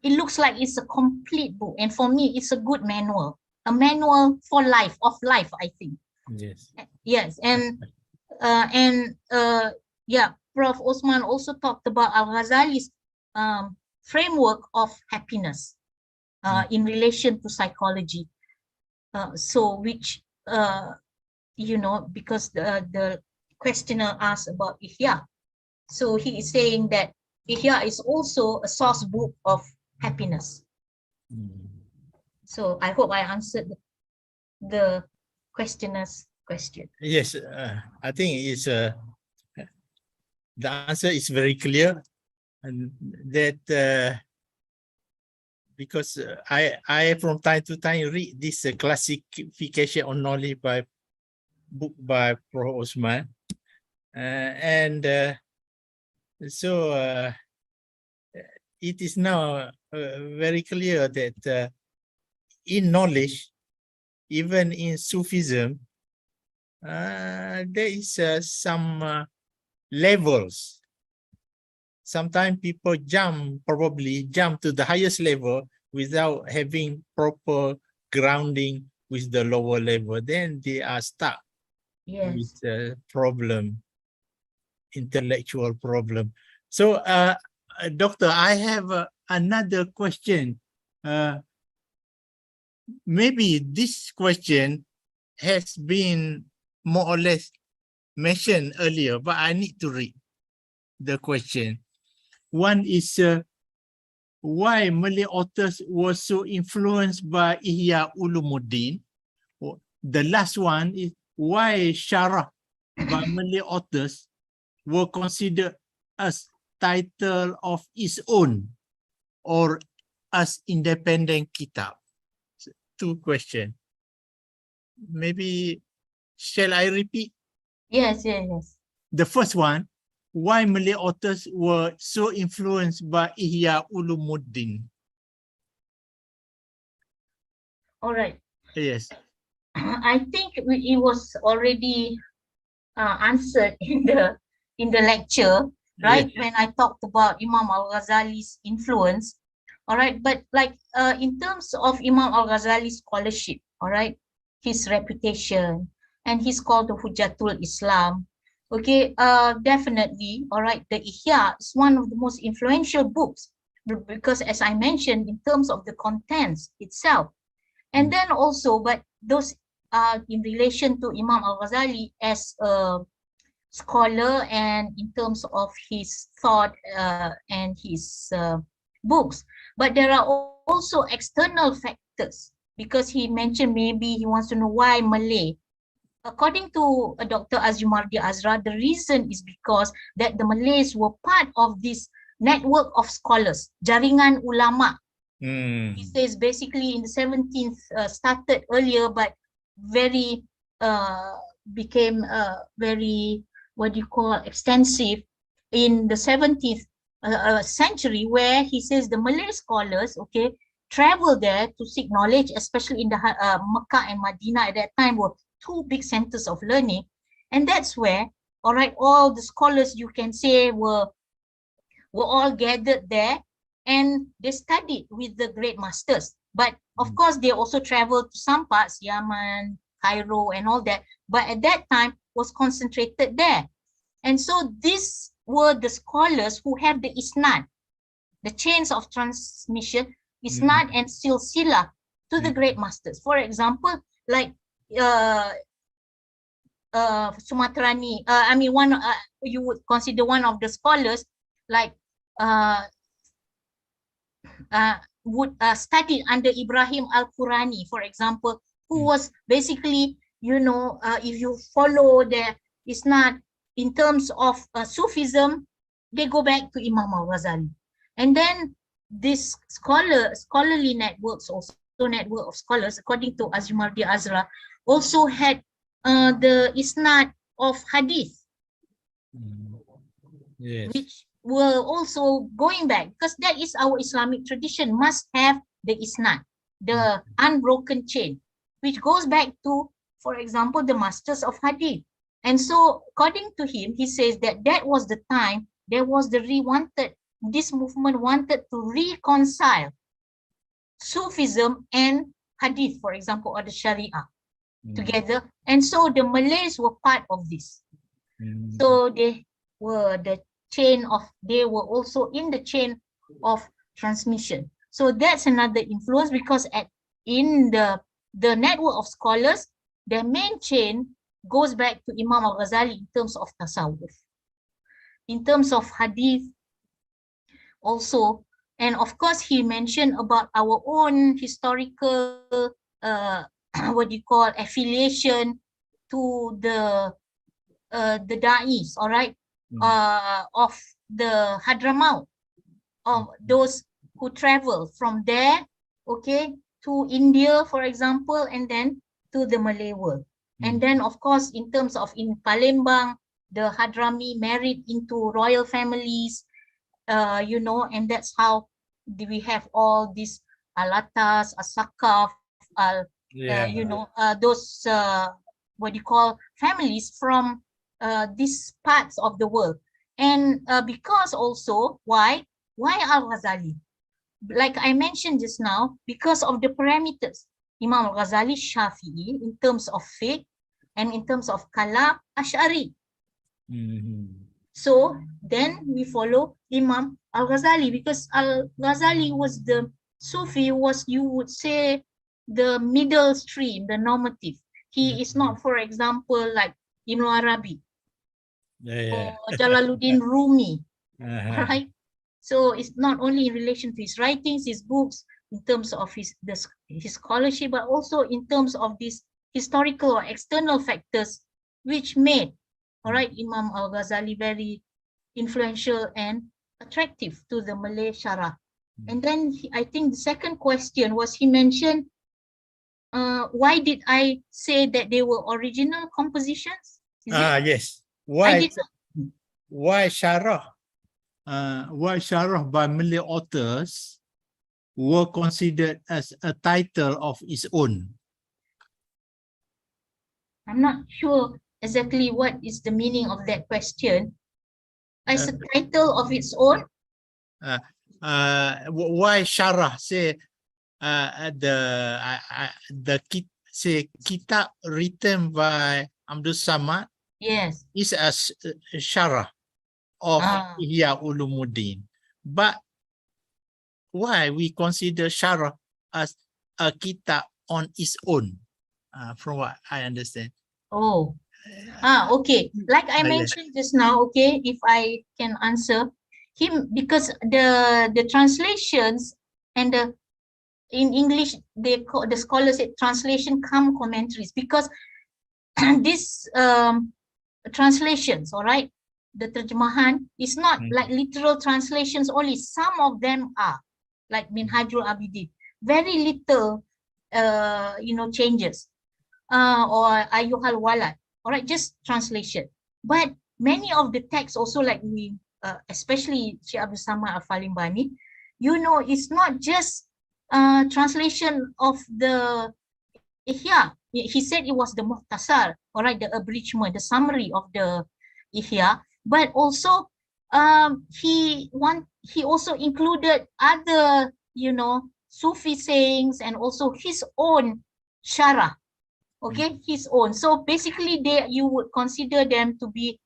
it looks like it's a complete book, and for me, it's a good manual, a manual for life, of life, I think. Yes. Yes, and yeah, Prof. Osman also talked about Al-Ghazali's framework of happiness in relation to psychology. So which you know, because the questioner asked about Ihya. So he is saying that Ihya is also a source book of happiness. So I hope I answered the questioner's question. Yes, I think it's the answer is very clear, and that because I from time to time read this classification on knowledge by book by Prof. Osman, and so it is now very clear that in knowledge, even in Sufism, there is some levels. Sometimes people probably jump to the highest level without having proper grounding with the lower level. Then they are stuck with a problem, intellectual problem. So, Doctor, I have another question. Maybe this question has been more or less mentioned earlier, but I need to read the question. One is why Malay authors were so influenced by Ihya Ulumuddin. The last one is why Syarah by Malay authors were considered as title of its own or as independent kitab. Two questions. Maybe shall I repeat? Yes. The first one, why Malay authors were so influenced by Ihya Ulumuddin? All right. Yes. I think it was already answered in the lecture, right? Yes. When I talked about Imam Al-Ghazali's influence. All right, but like in terms of Imam Al-Ghazali's scholarship, all right, his reputation, and he's called the Hujatul Islam. Okay, definitely, all right, the Ihya is one of the most influential books because, as I mentioned, in terms of the contents itself, and then also, but those are in relation to Imam Al-Ghazali as a scholar and in terms of his thought and his books. But there are also external factors because he mentioned maybe he wants to know why Malay. According to Dr. Azumardi Azra, the reason is because that the Malays were part of this network of scholars, Jaringan Ulama. He says basically in the 17th started earlier, but very became very, what do you call, extensive in the 17th century, where he says the Malay scholars, okay, travel there to seek knowledge, especially in the Mecca and Medina at that time were two big centers of learning. And that's where, all right, all the scholars you can say were all gathered there and they studied with the great masters. But of course, they also traveled to some parts, Yemen, Cairo and all that. But at that time was concentrated there. And so these were the scholars who have the isnad, the chains of transmission, isnad and silsila to the great masters. For example, like Sumatrani, I mean, one you would consider one of the scholars like would study under Ibrahim Al-Qurani, for example, who was basically, you know, if you follow the isnad in terms of Sufism, they go back to Imam Al-Ghazali. And then this scholarly networks, also network of scholars, according to Azumardi Azra, also had the isnad of hadith, which were also going back, because that is our Islamic tradition, must have the isnad, the unbroken chain, which goes back to, for example, the masters of hadith. And so according to him, he says that that was the time there was this movement wanted to reconcile Sufism and hadith, for example, or the Sharia together. And so the Malays were part of this. So they were they were also in the chain of transmission. So that's another influence, because in the network of scholars, their main chain goes back to Imam Al-Ghazali in terms of tasawwuf. In terms of hadith also, and of course he mentioned about our own historical what do you call, affiliation to the da'is, all right, of the Hadramaut, of those who travel from there, okay, to India, for example, and then to the Malay world. And then, of course, in terms of in Palembang, the Hadrami married into royal families, you know, and that's how we have all these Alatas, Asakaf, you know, those what do you call, families from these parts of the world. And because also, why Al-Ghazali? Like I mentioned just now, because of the parameters. Imam Al-Ghazali Shafi'i in terms of faith, and in terms of kalam, Ash'ari. So then we follow Imam Al-Ghazali, because Al-Ghazali was the Sufi, was, you would say, the middle stream, the normative. He is not, for example, like Ibn Arabi or Jalaluddin Rumi, right? So it's not only in relation to his writings, his books, in terms of his scholarship, but also in terms of these historical or external factors which made, all right, Imam Al-Ghazali very influential and attractive to the Malay Syarah. And then I think the second question was, he mentioned, why did I say that they were original compositions? Yes. Why Syarah? Why Syarah by Malay authors were considered as a title of its own? I'm not sure exactly what is the meaning of that question. As a title of its own? Why Syarah say say kitab written by Abdul Samad, yes, is as Syarah of Ihya Ulumuddin. But why we consider Syarah as a kitab on its own? From what I understand. Oh, okay. Like I mentioned just now, okay, if I can answer him, because the translations and the, in English they call, the scholars say, translation come commentaries, because this translations, all right, the terjemahan is not like literal translations only. Some of them are like Minhajul Abidin, very little you know, changes, or Ayyuhal Walad, all right, just translation. But many of the texts also, like we especially Shaykh Abd al-Palimbani, you know, it's not just translation of the Ihya. He said it was the Muhtasar, all right, the abridgment, the summary of the Ihya, but also he also included other, you know, Sufi sayings, and also his own Syarah, okay, his own. So basically you would consider them to be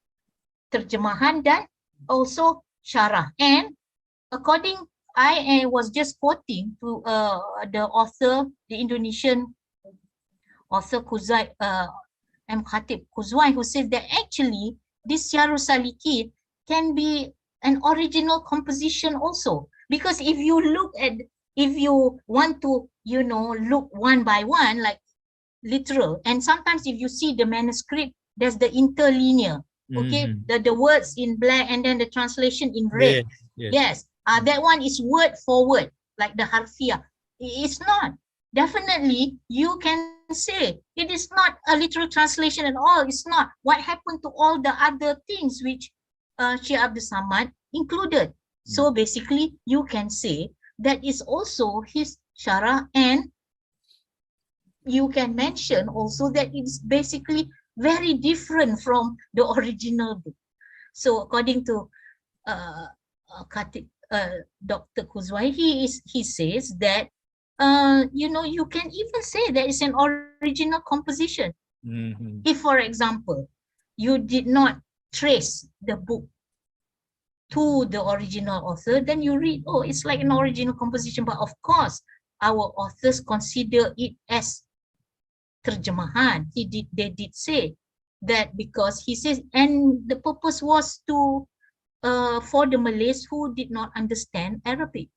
terjemahan dan also Syarah. And according, I was just quoting to the author, the Indonesian author Kuzai, M. Khatib Kuzwai, who said that actually this Syarah Saliki can be an original composition also. Because if you look at, if you want to, you know, look one by one, like literal, and sometimes if you see the manuscript, there's the interlinear, okay, the words in black and then the translation in red. Yes, that one is word for word, like the harfiah. It's not. Definitely, you can say it is not a literal translation at all. It's not. What happened to all the other things which Shaykh Abd Samad included? So basically, you can say that is also his Syarah, and you can mention also that it's basically very different from the original book. So according to Dr. Kuzwai, he says that you know, you can even say that it's an original composition. If, for example, you did not trace the book to the original author, then you read, oh, it's like an original composition. But of course, our authors consider it as terjemahan. They did say that, because he says, and the purpose was to for the Malays who did not understand Arabic.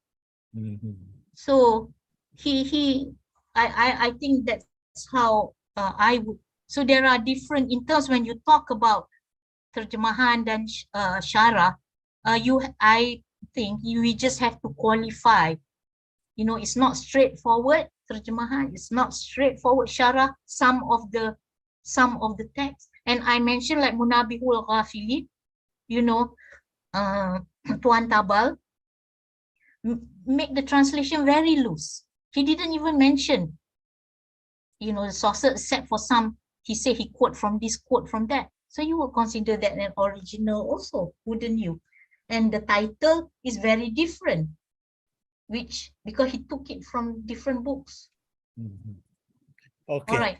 So I think that's how I would. So there are different, in terms when you talk about terjemahan dan syarah, I think we just have to qualify. You know, it's not straightforward terjemahan, it's not straightforward syarah, some of the text. And I mentioned like Munabihul Ghafili, you know, Tuan Tabal make the translation very loose. He didn't even mention, you know, the sources, except for some. He said he quote from this, quote from that. So you would consider that an original also, wouldn't you? And the title is very different, which because he took it from different books. Okay. All right.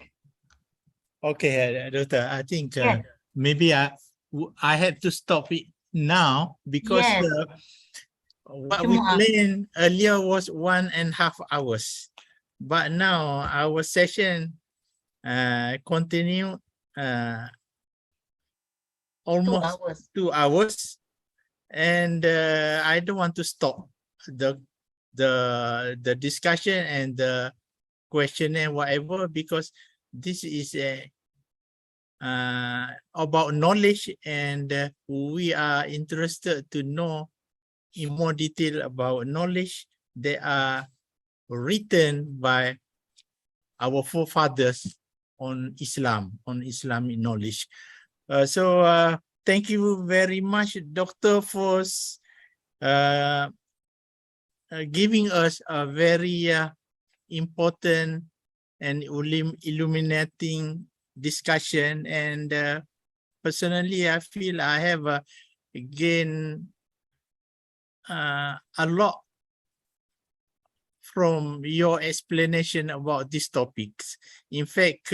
Okay, Doctor. I think Yes. maybe I had to stop it now because Yes. what we planned earlier was 1.5 hours, but now our session continue almost 2 hours, and I don't want to stop the discussion and the questionnaire, whatever, because this is about knowledge, and we are interested to know in more detail about knowledge that are written by our forefathers on Islam, on Islamic knowledge. So thank you very much, Doctor, for giving us a very important and illuminating discussion. And personally, I feel I have gained a lot from your explanation about these topics. In fact,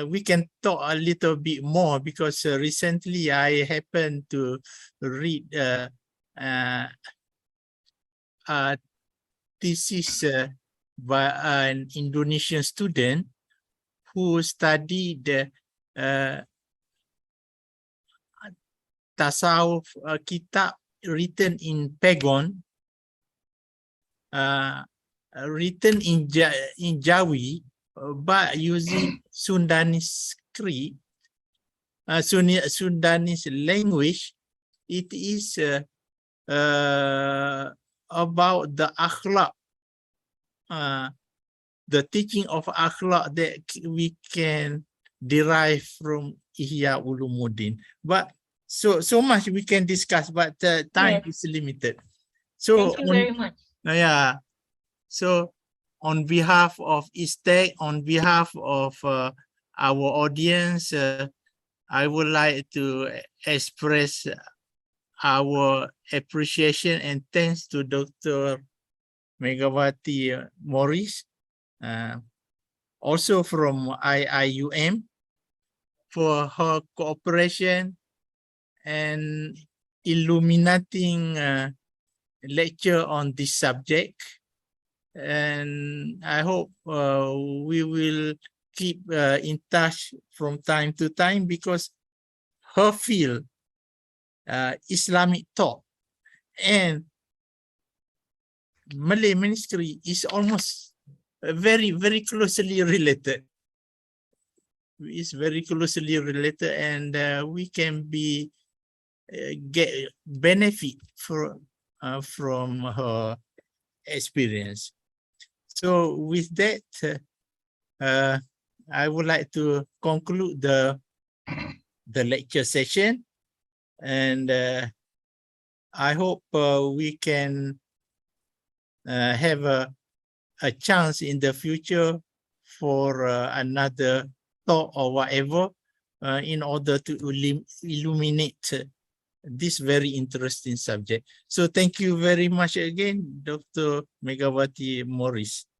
we can talk a little bit more, because recently I happened to read a thesis by an Indonesian student who studied tasawuf kitab written in Pagan, written in Jawi, but using Sundanese script, Sundanese language. It is about the akhlaq, the teaching of akhlaq that we can derive from Ihya Ulumuddin. But so much we can discuss, but time is limited. So thank you very much. Yeah. So on behalf of ISTAC, on behalf of our audience, I would like to express our appreciation and thanks to Dr. Megawati Moris, also from IIUM, for her cooperation and illuminating lecture on this subject. And I hope we will keep in touch from time to time, because her field, Islamic thought and Malay manuscript, is almost very closely related. It's very closely related, and we can get benefit from her experience. So with that, I would like to conclude the lecture session, and I hope we can have a chance in the future for another talk or whatever, in order to illuminate this very interesting subject. So thank you very much again, Dr. Megawati Moris.